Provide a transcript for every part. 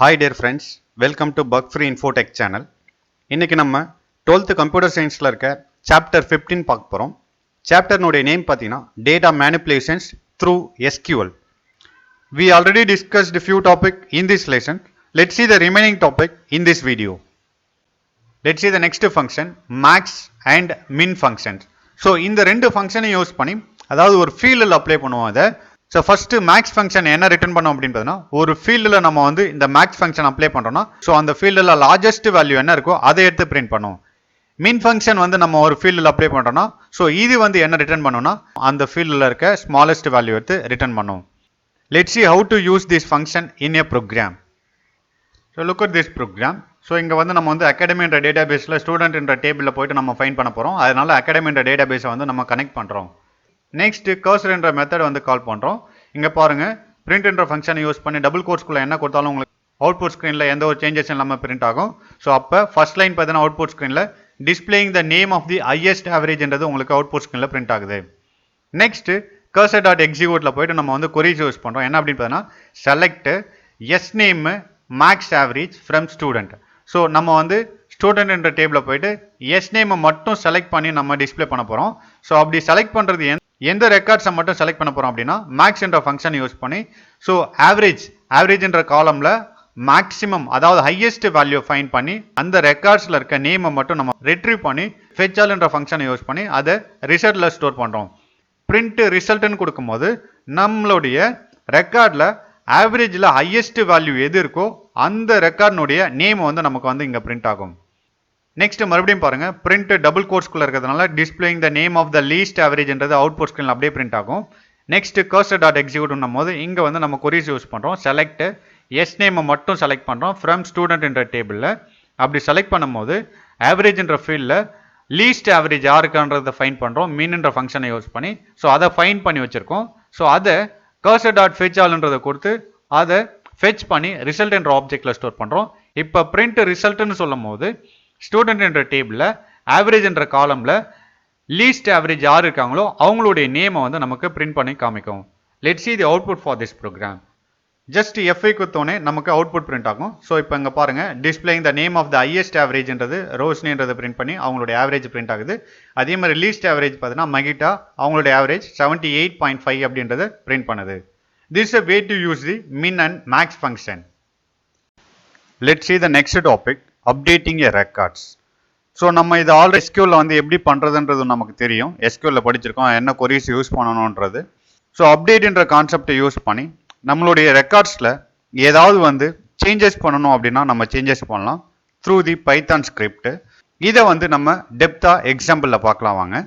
Hi dear friends, welcome to Bug Free Infotech channel. இன்னைக்கு நம்ம 12th computer சயின்ஸ்ல இருக்க சாப்டர் 15 பார்க்க போறோம். சாப்டர்னுடைய நேம் பார்த்தீங்கன்னா Data Manipulations through SQL. We already discussed a few topics in this lesson. Let's see the remaining topic in this video. Let's see the next function, max and min functions. So இந்த ரெண்டு ஃபங்க்ஷனை use பண்ணி அதாவது ஒரு ஃபீல்டில் apply பண்ணுவோம் அதை. So first maths function என்ன ரிட்டர்ன் பண்ணோம் அப்படின்னு பார்த்தீங்கன்னா ஒரு ஃபீல்டில் நம்ம வந்து இந்த மேக்ஸ் ஃபங்க்ஷன் அப்ளை பண்ணுறோம்னா ஸோ அந்த ஃபீல்டில் லார்ஜஸ்ட் வேல்யூ என்ன இருக்கோ அதை எடுத்து பிரிண்ட் பண்ணும். மின் ஃபங்க்ஷன் வந்து நம்ம ஒரு ஃபீல்டில் அப்ளை பண்ணுறோம்னா ஸோ இது வந்து என்ன ரிட்டர்ன் பண்ணோம்னா அந்த ஃபீல்டில் இருக்க ஸ்மாலஸ்ட் வேல்யூ எடுத்து ரிட்டர்ன் பண்ணும். Let's see how to use this function in a program. So look at this program. So இங்கே வந்து நம்ம வந்து அகாடமின்ற டேட்டாபேஸில் ஸ்டூடெண்ட்ன்ற டேபிளில் போயிட்டு நம்ம ஃபைண்ட் பண்ண போகிறோம். அதனால அகாடமின்ற டேட்டாபேஸை வந்து நம்ம கனெக்ட் பண்ணுறோம். நெக்ஸ்ட் கர்சர் என்ற மெத்தட் வந்து கால் பண்ணுறோம். இங்கே பாருங்க பிரிண்ட் என்ற ஃபங்க்ஷனை யூஸ் பண்ணி டபுள் கோட்ஸ்குள்ளே என்ன கொடுத்தாலும் உங்களுக்கு அவுட்புட் ஸ்க்ரீனில் எந்த ஒரு சேஞ்சஸ் இல்லாமல் பிரிண்ட் ஆகும். ஸோ அப்போ ஃபர்ஸ்ட் லைன் பார்த்தீங்கன்னா அவுட்புட் ஸ்க்ரீனில் displaying the name of the highest ஆவரேஜ்ன்றது உங்களுக்கு அவுட்புட் ஸ்க்ரீனில் பிரிண்ட் ஆகுது. நெக்ஸ்ட் கர்சர் டாட் எக்ஸிக்யூட்டில் போயிட்டு நம்ம வந்து கொரிஸ் யூஸ் பண்ணுறோம். என்ன அப்படின்னு பார்த்தீங்கன்னா select s name max average from student. So நம்ம வந்து ஸ்டூடெண்ட் என்ற டேபிளில் போயிட்டு எஸ் நேமை மட்டும் செலக்ட் பண்ணி நம்ம டிஸ்பிளே பண்ண போகிறோம். ஸோ அப்படி செலக்ட் பண்ணுறது எந்த ரெக்கார்ட்ஸை மட்டும் செலக்ட் பண்ண போகிறோம் அப்படின்னா மேக்ஸ் என்ற ஃபங்க்ஷன் யூஸ் பண்ணி ஸோ ஆவரேஜ் என்ற காலமில் மேக்ஸிமம் அதாவது ஹையஸ்ட் வேல்யூ ஃபைண்ட் பண்ணி அந்த ரெக்கார்ட்ஸில் இருக்க நேமை மட்டும் நம்ம ரிட்ரீவ் பண்ணி ஃபெச்ஆல் என்ற ஃபங்க்ஷனை யூஸ் பண்ணி அதை ரிசல்ட்டில் ஸ்டோர் பண்ணுறோம். பிரிண்ட் ரிசல்ட்னு கொடுக்கும்போது நம்மளுடைய ரெக்கார்டில் ஆவரேஜில் ஹையஸ்ட் வேல்யூ எது இருக்கோ அந்த ரெக்கார்டினுடைய நேம் வந்து நமக்கு வந்து இங்கே பிரிண்ட் ஆகும். நெக்ஸ்ட் மறுபடியும் பாருங்க பிரிண்ட் டபுள் கோட்ஸ்குள்ள இருக்கிறதுனால displaying the name of the least ஆவரேஜ்ன்றது அவுட்புட் ஸ்க்ரீனில் அப்படியே பிரிண்ட் ஆகும். நெக்ஸ்ட் கர்சர் டாட் எக்ஸிக்யூட் போது இங்கே வந்து நம்ம கொரிஸ் யூஸ் பண்ணுறோம். செலக்ட் எஸ் நேமை மட்டும் செலக்ட் பண்ணுறோம் ஃப்ரம் ஸ்டூடெண்ட் என்ற டேபிளில். அப்படி செலக்ட் பண்ணும்போது ஆவரேஜ் என்ற ஃபீல்டில் லீஸ்ட் ஆவரேஜ் யாருக்குன்றதை ஃபைன் பண்ணுறோம் மீன் என்ற ஃபங்க்ஷனை யூஸ் பண்ணி. ஸோ அதை ஃபைன் பண்ணி வச்சிருக்கோம். ஸோ அதை கர்சர் டாட் ஃபெச் ஆல்ன்றதை கொடுத்து அதை ஃபெச் பண்ணி ரிசல்ட் என்ற ஆப்ஜெக்டில் ஸ்டோர் பண்ணுறோம். இப்போ பிரிண்ட் ரிசல்ட்னு சொல்லும் போது ஸ்டூடெண்ட் என்ற டேபிளில் ஆவரேஜ் என்ற காலமில் லீஸ்ட் ஆவரேஜ் யார் இருக்காங்களோ அவங்களுடைய நேமை வந்து நமக்கு பிரிண்ட் பண்ணி காமிக்கும். Let's see the output for this program. Just எஃப்ஐ குத்தோனே நமக்கு அவுட்புட் பிரிண்ட் ஆகும். ஸோ இப்போ இங்கே பாருங்க displaying the name of the highest ஆவரேஜ்ன்றது ரோஸ்னின்றதை பிரிண்ட் பண்ணி அவங்களுடைய ஆவரேஜ் பிரிண்ட் ஆகுது. அதே மாதிரி லீஸ்ட் ஆவரேஜ் பார்த்தீங்கன்னா மகிட்டா அவங்களுடைய ஆவரேஜ் 78.5 அப்படின்றத பிரிண்ட் பண்ணுது. This a way to use the min and max function. Let's see the next topic, updating a records. So நம்ம இது ஆல்ரெடி எஸ்கியூவில் வந்து எப்படி பண்ணுறதுன்றது நமக்கு தெரியும். எஸ்கியூவில் படிச்சிருக்கோம் என்ன கொரிஸ் யூஸ் பண்ணணுன்றது. ஸோ அப்டேட்ன்ற கான்செப்டை யூஸ் பண்ணி நம்மளுடைய ரெக்கார்ட்ஸில் ஏதாவது வந்து சேஞ்சஸ் பண்ணணும் அப்படின்னா நம்ம சேஞ்சஸ் பண்ணலாம் த்ரூ தி பைத்தான் ஸ்கிரிப்ட். இதை வந்து நம்ம டெப்த்தாக எக்ஸாம்பிளில் பார்க்கலாம் வாங்க.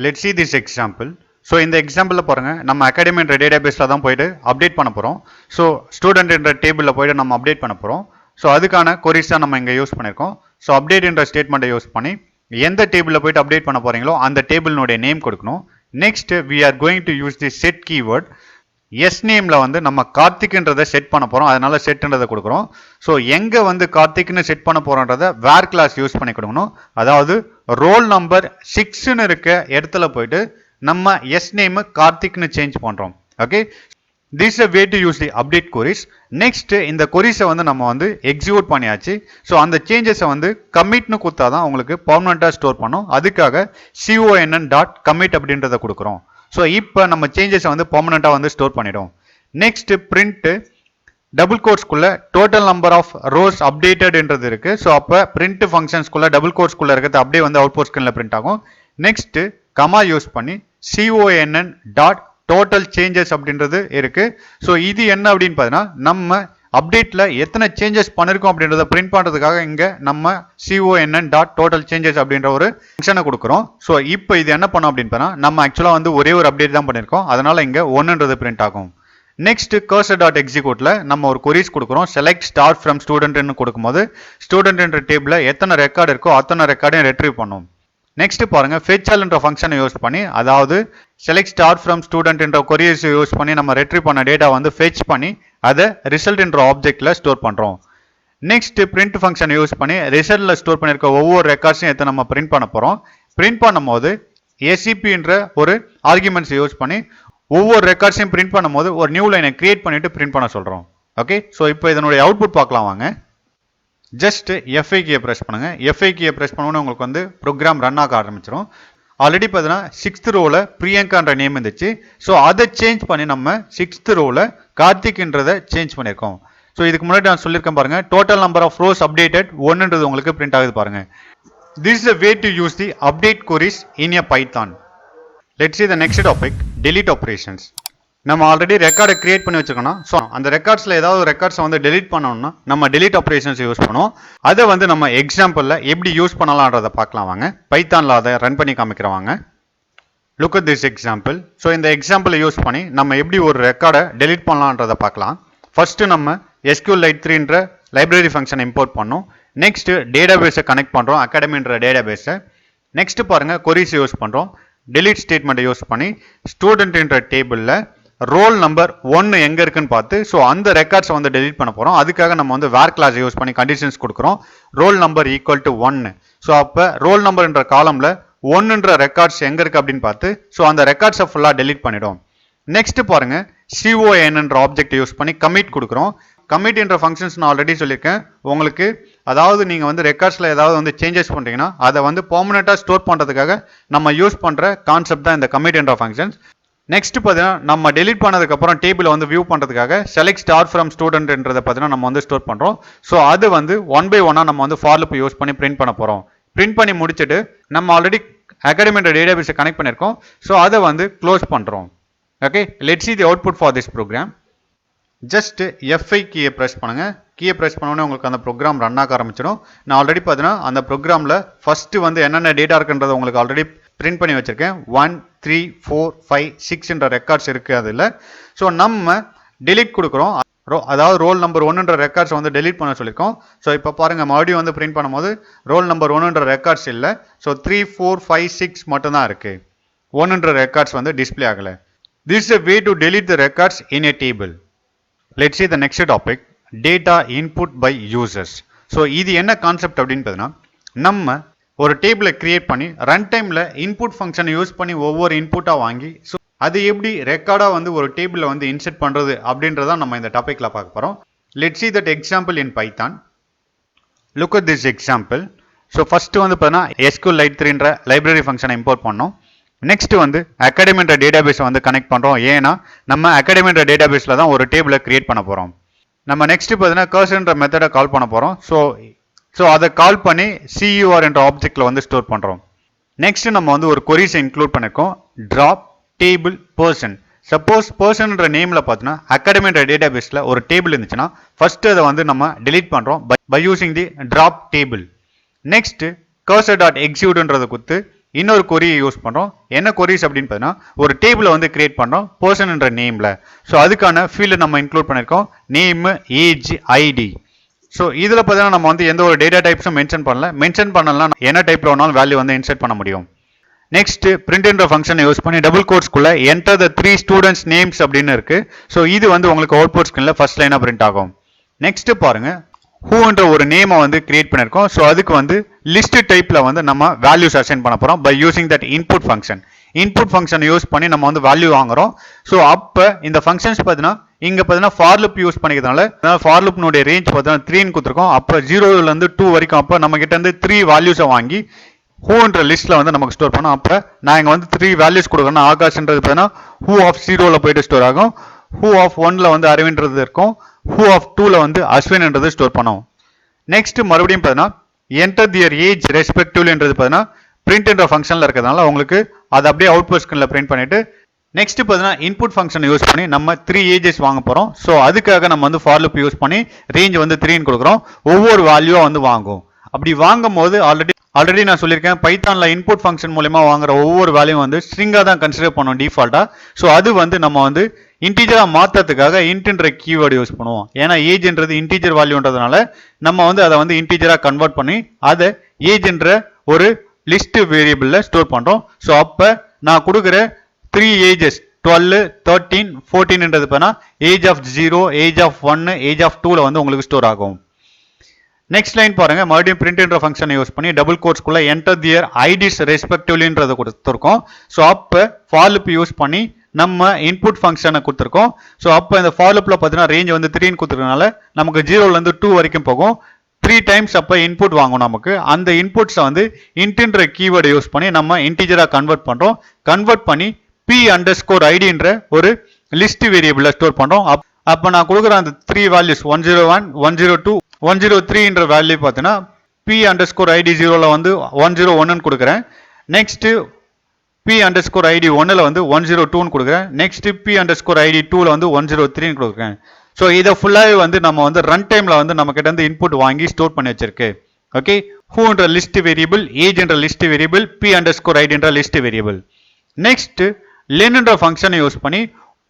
Let's see this example. So இந்த எக்ஸாம்பிளில் பாருங்கள் நம்ம அகாடமி என்ற டேட்டாபேஸில் தான் போயிட்டு அப்டேட் பண்ண போகிறோம். ஸோ ஸ்டூடெண்ட் என்ற டேபிளில் போயிட்டு நம்ம அப்டேட் பண்ண போகிறோம். ஸோ அதுக்கான கொரிஸ் தான் நம்ம இங்கே யூஸ் பண்ணியிருக்கோம். ஸோ அப்டேட் என்ற ஸ்டேட்மெண்ட்டை யூஸ் பண்ணி எந்த டேபிளில் போயிட்டு அப்டேட் பண்ண போகிறீங்களோ அந்த டேபிளினுடைய நேம் கொடுக்கணும். Next we are going to use the set keyword. S நேமில் வந்து நம்ம கார்த்திக்ன்றதை செட் பண்ண போகிறோம். அதனால செட்ன்றதை கொடுக்குறோம். ஸோ எங்கே வந்து கார்த்திக்னு செட் பண்ண போகிறோன்றதை வேர் கிளாஸ் யூஸ் பண்ணி கொடுக்கணும். அதாவது ரோல் நம்பர் 6ன்னு இருக்க இடத்துல போயிட்டு நம்ம எஸ் நேம் கார்த்திக்னு சேஞ்ச் பண்ணுறோம். Okay, this is a way to use the update queries. next இந்த queries வந்து நம்ம வந்து எக்ஸிக்யூட் பண்ணியாச்சு. ஸோ அந்த சேஞ்சஸை வந்து கமிட்னு கொடுத்தா தான் உங்களுக்கு பர்மனெண்ட்டாக ஸ்டோர் பண்ணும். அதுக்காக conn.commit அப்படின்றத கொடுக்குறோம். ஸோ இப்போ நம்ம சேஞ்சஸை வந்து பர்மனெண்ட்டாக வந்து ஸ்டோர் பண்ணிடும். நெக்ஸ்ட் பிரிண்ட் டபுள் கோட்ஸ்குள்ள டோட்டல் நம்பர் ஆஃப் ரோஸ் அப்டேட்டட்ன்றது இருக்கு. ஸோ அப்போ பிரிண்ட் ஃபங்க்ஷன்ஸ்குள்ள டபுள் கோட்ஸ்குள்ள இருக்கிறது அப்படியே வந்து அவுட்புட் ஸ்கிரீனில் பிரிண்ட் ஆகும். நெக்ஸ்ட் கமா யூஸ் பண்ணி conn.total changes அப்படின்றது இருக்கு. ஸோ இது என்ன அப்படின்னு பார்த்தீங்கன்னா நம்ம அப்டேட்ல எத்தனை சேஞ்சஸ் பண்ணிருக்கோம் அப்படின்றத பிரிண்ட் பண்றதுக்காக இங்க நம்ம conn.total changes அப்படின்ற ஒரு ஃபங்க்ஷனை கொடுக்குறோம். ஸோ இப்போ இது என்ன பண்ணோம் அப்படின்னு பார்த்தா நம்ம ஆக்சுவலா வந்து ஒரே ஒரு அப்டேட் தான் பண்ணிருக்கோம். அதனால இங்க 1ன்றது பிரிண்ட் ஆகும். நெக்ஸ்ட் கர்சர் டாட் எக்ஸிக்யூட்ல நம்ம ஒரு கொரிஸ் கொடுக்குறோம். செலக்ட் ஸ்டார் ஃப்ரம் ஸ்டூடெண்ட்னு கொடுக்கும்போது ஸ்டூடெண்ட் என்ற டேபிளில் எத்தனை ரெக்கார்டு இருக்கோ அத்தனை ரெக்கார்டையும் ரெட்ரீவ் பண்ணும். நெக்ஸ்ட் பாருங்க ஃபெச்ஆல் என்ற ஃபங்க்ஷனை யூஸ் பண்ணி அதாவது செலக்ட் ஸ்டார் ஃப்ரம் ஸ்டூடெண்ட் என்ற கொரியர்ஸ் யூஸ் பண்ணி நம்ம ரெட்ரீவ் பண்ண டேட்டா வந்து ஃபெச் பண்ணி அதை ரிசல்ட் என்ற ஆப்ஜெக்ட்ல ஸ்டோர் பண்றோம். நெக்ஸ்ட் பிரிண்ட் ஃபங்க்ஷனை யூஸ் பண்ணி ரிசல்ட்ல ஸ்டோர் பண்ணிருக்க ஒவ்வொரு ரெக்கார்ட்ஸையும் எடுத்து நம்ம பிரிண்ட் பண்ண போறோம். பிரிண்ட் பண்ணும்போது எஸ்சிபி என்ற ஒரு ஆர்குமெண்ட்ஸ் யூஸ் பண்ணி ஒவ்வொரு ரெக்கார்ட்ஸையும் பிரிண்ட் பண்ணும்போது ஒரு நியூ லைனை கிரியேட் பண்ணிட்டு பிரிண்ட் பண்ண சொல்றோம். ஓகே, ஸோ இப்போ இதனுடைய அவுட்புட் பார்க்கலாம் வாங்க. ஜஸ்ட் எஃப்ஐ கீயை ப்ரெஸ் பண்ணுங்க. எஃப்ஐ கீயை ப்ரெஸ் பண்ணோன்னு உங்களுக்கு வந்து ப்ரோக்ராம் ரன் ஆக ஆரம்பிச்சிடும். ஆல்ரெடி பார்த்தீங்கன்னா 6th ரோவில் பிரியங்கான்ற நேம் இருந்துச்சு. ஸோ அதை சேஞ்ச் பண்ணி நம்ம 6th ரோவில் கார்த்திக்ன்றதை சேஞ்ச் பண்ணியிருக்கோம். ஸோ இதுக்கு முன்னாடி நான் சொல்லியிருக்கேன் பாருங்க, total number of rows updated 1ன்றது உங்களுக்கு பிரிண்ட் ஆகுது பாருங்க. This is a way to use the update queries in a Python. Let's see the next topic, delete operations. நம்ம ஆல்ரெடி ரெக்கார்டை கிரியேட் பண்ணி வச்சிருக்கோம்னா, ஸோ அந்த ரெக்கார்ட்ஸில் ஏதாவது ரெக்கார்ட்ஸை வந்து டெலிட் பண்ணணும்னா நம்ம delete operations யூஸ் பண்ணுவோம். அதை வந்து நம்ம எக்ஸாம்பிளில் எப்படி யூஸ் பண்ணலான்றதை பார்க்கலாம் வாங்க. பைத்தானில் அதை ரன் பண்ணி காமிக்கிறவாங்க. Look at this example. So இந்த எக்ஸாம்பிளை யூஸ் பண்ணி நம்ம எப்படி ஒரு ரெக்கார்டை டெலிட் பண்ணலான்றதை பார்க்கலாம். ஃபர்ஸ்ட்டு நம்ம SQLite 3ன்ற லைப்ரரி ஃபங்க்ஷனை இம்போர்ட் பண்ணோம். நெக்ஸ்ட் டேட்டாபேஸை கனெக்ட் பண்ணுறோம், அகாடமின்ற டேட்டாபேஸை. நெக்ஸ்ட் பாருங்க, கொரிஸ் யூஸ் பண்ணுறோம். delete ஸ்டேட்மெண்ட்டை யூஸ் பண்ணி ஸ்டூடெண்ட்ன்ற டேபிளில் ரோல் நம்பர் 1 எங்கே இருக்குன்னு பார்த்து ஸோ அந்த ரெக்கார்ட்ஸை வந்து delete பண்ண போகிறோம். அதுக்காக நம்ம வந்து வேர் கிளாஸ் யூஸ் பண்ணி கண்டிஷன்ஸ் கொடுக்குறோம். Roll number equal to 1. So அப்போ ரோல் நம்பர்ன்ற காலமில் 1ன்ற ரெக்கார்ட்ஸ் எங்கே இருக்குது அப்படின்னு பார்த்து ஸோ அந்த ரெக்கார்ட்ஸை ஃபுல்லாக delete பண்ணிடும். நெக்ஸ்ட் பாருங்க, CONன்ற ஆப்ஜெக்ட் யூஸ் பண்ணி கமிட் கொடுக்குறோம். கமிட் என்ற ஃபங்க்ஷன்ஸ் நான் ஆல்ரெடி சொல்லியிருக்கேன் உங்களுக்கு. அதாவது நீங்கள் வந்து ரெக்கார்ட்ஸில் ஏதாவது வந்து சேஞ்சஸ் பண்ணுறீங்கன்னா அதை வந்து பெர்மனெண்ட்டாக ஸ்டோர் பண்ணுறதுக்காக நம்ம யூஸ் பண்ணுற கான்செப்ட் தான் இந்த கமிட் என்ற ஃபங்க்ஷன்ஸ். நெக்ஸ்ட் பார்த்தீங்கன்னா நம்ம டெலிட் பண்ணதுக்கப்புறம் டேபிளை வந்து வியூ பண்ணுறதுக்காக செலக்ட் ஸ்டார் ஃப்ரம் ஸ்டூடெண்ட்ன்றதை பார்த்தீங்கன்னா நம்ம வந்து ஸ்டோர் பண்ணுறோம். ஸோ அது வந்து 1 by 1 நம்ம வந்து ஃபார் லூப் யூஸ் பண்ணி பிரிண்ட் பண்ண போகிறோம். பிரிண்ட் பண்ணி முடிச்சுட்டு நம்ம ஆல்ரெடி அகாடமின்ற டேட்டாபேஸை கனெக்ட் பண்ணியிருக்கோம். ஸோ அதை வந்து க்ளோஸ் பண்ணுறோம். Okay, let's see the output for this program. Just FI கீயை ப்ரெஸ் பண்ணுங்க. கீயை ப்ரெஸ் பண்ணோன்னே உங்களுக்கு அந்த ப்ரோக்ராம் ரன் ஆக ஆரம்பிச்சிடும். நான் ஆல்ரெடி பார்த்தீங்கன்னா அந்த ப்ரோக்ராமில் ஃபஸ்ட்டு வந்து என்னென்ன டேட்டா இருக்குன்றதை உங்களுக்கு ஆல்ரெடி பிரிண்ட் பண்ணி வச்சிருக்கேன். 1 3 4 5 6ன்ற ரெக்கார்ட்ஸ் இருக்குது அதில். ஸோ நம்ம delete கொடுக்குறோம். அதாவது ரோல் நம்பர் 1ன்ற ரெக்கார்ட்ஸ் வந்து delete பண்ண சொல்லியிருக்கோம். ஸோ இப்போ பாருங்கள், மறுபடியும் வந்து பிரிண்ட் பண்ணும்போது ரோல் நம்பர் 1ன்ற ரெக்கார்ட்ஸ் இல்லை. ஸோ 3 4 5 6 மட்டும்தான் இருக்குது. 1ன்ற ரெக்கார்ட்ஸ் வந்து டிஸ்பிளே ஆகலை. This is a way to delete the records in a table. Let's see the next topic, data input by users. So இது என்ன கான்செப்ட் அப்படின்னு பார்த்தீங்கன்னா, நம்ம ஒரு டேபிளை கிரியேட் பண்ணி ரன் டைமில் இன்புட் ஃபங்க்ஷனை யூஸ் பண்ணி ஒவ்வொரு இன்புட்டாக வாங்கி ஸோ அது எப்படி ரெக்கார்டாக வந்து ஒரு டேபிளில் வந்து இன்செர்ட் பண்ணுறது அப்படின்றதான் நம்ம இந்த டாப்பிக்கில் பார்க்க போகிறோம். Let's see that example in Python. Look at this example. So first வந்து பார்த்தீங்கன்னா SQLite 3ன்ற லைப்ரரி ஃபங்க்ஷனை இம்போர்ட் பண்ணோம். நெக்ஸ்ட் வந்து அகாடமின்ற டேட்டாபேஸை வந்து கனெக்ட் பண்ணுறோம். ஏன்னா நம்ம அகாடமின்ற டேட்டாபேஸில் தான் ஒரு டேபிளை கிரியேட் பண்ண போகிறோம். நம்ம நெக்ஸ்ட் பார்த்தீங்கன்னா கர்சர்ன்ற மெத்தடை கால் பண்ண போகிறோம். ஸோ அதை கால் பண்ணி CUR என்ற ஆப்ஜெக்டில் வந்து ஸ்டோர் பண்ணுறோம். நெக்ஸ்ட் நம்ம வந்து ஒரு கொரிஸை இன்க்ளூட் பண்ணியிருக்கோம், ட்ராப் டேபிள் பர்சன். சப்போஸ் பர்சன்ன்ற நேமில் பார்த்தீங்கன்னா அகாடமின்ற டேட்டாபேஸில் ஒரு டேபிள் இருந்துச்சுன்னா ஃபர்ஸ்ட் அதை வந்து நம்ம delete பண்ணுறோம் by using the drop table. Next cursor.execute கொடுத்து இன்னொரு கொரியை யூஸ் பண்ணுறோம். என்ன கொரிஸ் அப்படின்னு பார்த்தீங்கன்னா ஒரு டேபிளை வந்து கிரியேட் பண்ணுறோம் பர்சன்ன்ற நேமில். ஸோ அதுக்கான ஃபீல்டு நம்ம இன்க்ளூட் பண்ணியிருக்கோம், நேம் ஏஜ் ஐடி. ஸோ இதில் பார்த்தீங்கன்னா நம்ம வந்து எந்த ஒரு டேட்டா டைப்ஸும் மென்ஷன் பண்ணலாம் என்ன டைப்பில் வேணாலும் வேல்யூ வந்து இன்சர்ட் பண்ண முடியும். நெக்ஸ்ட் பிரிண்ட்ன்ற ஃபங்க்ஷனை யூஸ் பண்ணி டபுள் கோட்ஸ்குள்ளே என்டர் த 3 ஸ்டூடெண்ட்ஸ் நேம்ஸ் அப்படின்னு இருக்குது. ஸோ இது வந்து உங்களுக்கு அவுட்புட் ஸ்கிரீனில் ஃபர்ஸ்ட் லைனாக பிரிண்ட் ஆகும். நெக்ஸ்ட் பாருங்கள், ஹூன்ற ஒரு நேமை வந்து கிரியேட் பண்ணியிருக்கோம். ஸோ அதுக்கு வந்து லிஸ்ட் டைப்பில் வந்து நம்ம வேல்யூஸ் அசைன் பண்ண போகிறோம் by using that input function. Input function use பண்ணி நம்ம வந்து வேல்யூ வாங்குறோம். ஸோ அப்போ இந்த ஃபங்க்ஷன்ஸ் பார்த்தீங்கன்னா இங்கே பார்த்தீங்கன்னா ஃபார் லூப் யூஸ் பண்ணிக்கிறதுனால ஃபார் லூப்னுடைய ரேஞ்ச் பார்த்தீங்கன்னா 3ன்னு கொடுத்துருக்கோம். அப்போ 0லேருந்து 2 வரைக்கும் அப்போ நம்ம கிட்ட இருந்து 3 வேல்யூஸை வாங்கி ஹூன்ற லிஸ்ட்டில் வந்து நமக்கு ஸ்டோர் பண்ணோம். அப்போ நான் இங்கே வந்து 3 வேல்யூஸ் கொடுக்குறேன்னா ஆகாஷ்ன்றது பார்த்தீங்கன்னா ஹூ ஆஃப் 0ல் போயிட்டு ஸ்டோர் ஆகும், ஹூ ஆஃப் 1ல் வந்து அரவிந்த்ன்றது இருக்கும், ஹூ ஆஃப் 2ல் வந்து அஸ்வின்ன்றது ஸ்டோர் பண்ணும். நெக்ஸ்ட் மறுபடியும் பார்த்தீங்கன்னா என்டர் தியர் ஏஜ் ரெஸ்பெக்டிவ்லின்றது பார்த்தீங்கன்னா பிரிண்ட்ன்ற ஃபங்க்ஷனில் இருக்கிறதுனால உங்களுக்கு அதை அப்படியே அவுட்புட் ஸ்கிரீனில் பிரிண்ட் பண்ணிட்டு நெக்ஸ்ட் பார்த்தீங்கன்னா இன்புட் ஃபங்க்ஷன் யூஸ் பண்ணி நம்ம 3 ஏஜஸ் வாங்க போகிறோம். ஸோ அதுக்காக நம்ம வந்து ஃபார் லூப் யூஸ் பண்ணி ரேஞ்ச் வந்து 3ன்னு கொடுக்குறோம். ஒவ்வொரு வேல்யூவாக வந்து வாங்கும். அப்படி வாங்கும் போது ஆல்ரெடி நான் சொல்லியிருக்கேன், பைத்தானில் இன்புட் ஃபங்க்ஷன் மூலமா வாங்குற ஒவ்வொரு வேல்யூ வந்து ஸ்ட்ரிங்காக தான் கன்சிடர் பண்ணோம் டிஃபால்ட்டாக. ஸோ அது வந்து நம்ம வந்து இன்டீஜராக மாற்றத்துக்காக இன்ட்ன்ற கீவேர்டு யூஸ் பண்ணுவோம். ஏன்னா ஏஜ்ன்றது இன்டீஜர் வேல்யூன்றதுனால நம்ம வந்து அதை வந்து இன்டீஜராக கன்வெர்ட் பண்ணி அதை ஏஜ்ன்ற ஒரு லிஸ்ட் வேரியபிளில் ஸ்டோர் பண்ணுறோம். ஸோ அப்போ நான் கொடுக்குற 3 ஏஜஸ் 12 13 14ன்றது பார்த்தா age of 0, age of 1, age of 2ல வந்து உங்களுக்கு ஸ்டோர் ஆகும். நெக்ஸ்ட் லைன் பாருங்க, மறுபடியும் பிரிண்ட்ன்ற ஃபங்க்ஷனை யூஸ் பண்ணி டபுள் கோட்ஸ்குள்ள என்டர் தியர் ஐடிஸ் ரெஸ்பெக்டிவ்லின்றதை கொடுத்துருக்கோம். ஸோ அப்போ ஃபார் லூப் யூஸ் பண்ணி நம்ம இன்புட் ஃபங்க்ஷனை கொடுத்துருக்கோம். ஸோ அப்போ இந்த ஃபார் லூப்ல பார்த்தீங்கன்னா ரேஞ்ச் வந்து 3ன்னு கொடுத்துருக்கனால நமக்கு 0லேருந்து 2 வரைக்கும் போகும். 3 டைம்ஸ் அப்போ இன்புட் வாங்கும் நமக்கு. அந்த இன்புட்ஸை வந்து இன்ட்ன்ற கீவேர்டை யூஸ் பண்ணி நம்ம இன்டிஜரா கன்வெர்ட் பண்றோம். கன்வெர்ட் பண்ணி p_id ஒரு லிஸ்ட் வேரியபிள ஸ்டோர் பண்றோம். அப்போ நான் கொடுக்குற அந்த 3 வேல்யூஸ் 101, 102, 103ன்ற வேல்யூ பார்த்தீங்கன்னா p_id 0ல வந்து 101ன்னு கொடுக்குறேன். நெக்ஸ்ட் p_id 1ல வந்து 102ன்னு கொடுக்குறேன். நெக்ஸ்ட் p_id 2ல வந்து 103ன்னு கொடுக்குறேன். ஸோ இதை ஃபுல்லாகவே வந்து நம்ம வந்து ரன் டைம்ல வந்து நம்ம கிட்ட இருந்து இன்புட் வாங்கி ஸ்டோர் பண்ணி வச்சிருக்கு. ஓகே, whoன்ற லிஸ்ட் வேரியபிள், ஏஜ்ன்ற list variable, p_id list variable. Next lenன்ற ஃபங்க்ஷனை யூஸ் பண்ணி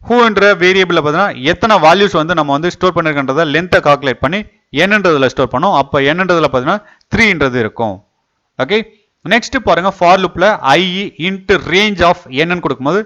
whoன்ற வேரியபிள்ல பார்த்தீங்கன்னா எத்தனை வேல்யூஸ் வந்து நம்ம வந்து ஸ்டோர் பண்ணிருக்கன்றத லென்த்தை கால்குலேட் பண்ணி nன்றதுல ஸ்டோர் பண்ணோம். அப்போ nன்றதுல பார்த்தீங்கன்னா 3ன்றது இருக்கும். ஓகே, நெக்ஸ்ட் பாருங்க ஃபார் லூப்ல i in range of n கொடுக்கும்போது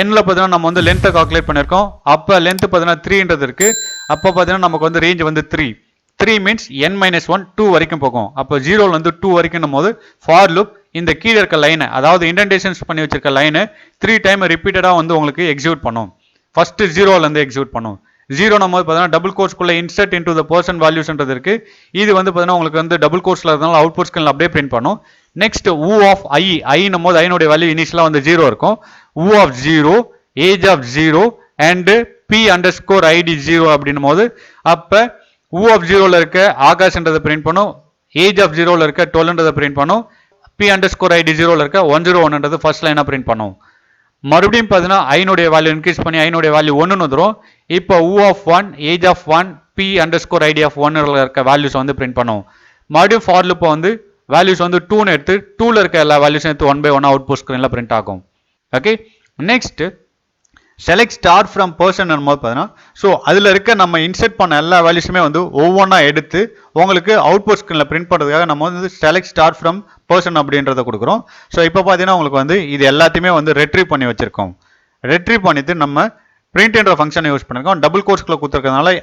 nல பார்த்தீங்கன்னா நம்ம வந்து லென்த்தை கால்குலேட் பண்ணிருக்கோம். அப்போ லென்த் பார்த்தீங்கன்னா 3ன்றது இருக்கு. அப்போ பார்த்தீங்கன்னா நமக்கு வந்து ரேஞ்ச் வந்து 3 மீன்ஸ் n-1 2 வரைக்கும் போகும். அப்போ 0லேருந்து 2 வரைக்கும் போது ஃபார் லூப் இந்த கீழே இருக்க லைனை, அதாவது இண்டென்டேஷன்ஸ் பண்ணி வச்சிருக்க லைனை 3 டைம் ரிப்பீட்டடா வந்து உங்களுக்கு எக்ஸிக்யூட் பண்ணும். ஃபர்ஸ்ட் 0லேருந்து எக்ஸிக்யூட் பண்ணும். 0 நம்ம பார்த்தீங்கன்னா டபுள் கோர்ஸ்க்குள்ள இன்சர்ட் இன்டு த பர்சன் வேல்யூஸ்ன்றது இருக்கு. இது வந்து பார்த்தீங்கன்னா உங்களுக்கு வந்து டபுள் கோர்ஸ்ல இருந்தாலும் அவுட்புட் ஸ்கிரீன்ல அப்படியே பிரிண்ட் பண்ணும். நெக்ஸ்ட் u ஆஃப் i நம்ம போது i வேல்யூ இனிஷியலா வந்து 0 இருக்கும். u of 0, age of 0 and p_id 0 அப்படின்னும் போது அப்ப u ஆஃப் 0ல இருக்க ஆகாஷ்ன்றதை பிரிண்ட் பண்ணும். ஏஜ் ஆஃப் 0ல இருக்க 12ன்றதை பிரிண்ட் பண்ணும். p_id 0ல இருக்க 101ன்றது ஃபர்ஸ்ட் லைனா பிரிண்ட் பண்ணும். மறுபடியும் பார்த்தீங்கன்னா i வேல்யூ இன்க்ரீஸ் பண்ணி i வேல்யூ 1ன்னு வந்துடும். இப்போ u of 1, age of 1, p_id of 1ல இருக்க வேல்யூஸ் வந்து பிரிண்ட் பண்ணும். மறுபடியும் ஃபார் லூப் வந்து வேல்யூஸ் வந்து 2ன்னு எடுத்து 2ல இருக்க எல்லா வேல்யூஸும் எடுத்து 1 by 1 அவுட்புட் ஸ்கிரீன்ல பிரிண்ட் ஆகும். Okay, next select star from person போது பார்த்தீங்கன்னா ஸோ அதில் இருக்க நம்ம இன்செர்ட் பண்ண எல்லா வேல்யூஸுமே வந்து ஒவ்வொன்றா எடுத்து உங்களுக்கு அவுட்புட் ஸ்கிரீனில் பிரிண்ட் பண்ணுறதுக்காக நம்ம வந்து செலக்ட் ஸ்டார் ஃப்ரம் பர்சன் அப்படின்றத கொடுக்குறோம். ஸோ இப்போ பார்த்தீங்கன்னா உங்களுக்கு வந்து இது எல்லாத்தையுமே வந்து ரெட்ரீவ் பண்ணி வச்சிருக்கோம். ரெட்ரீவ் பண்ணிட்டு நம்ம பிரிண்ட்ன்ற ஃபங்க்ஷனை யூஸ் பண்ணிருக்கோம். டபுள் கோர்ஸ்க்குள்ள கொடுத்துருக்கனால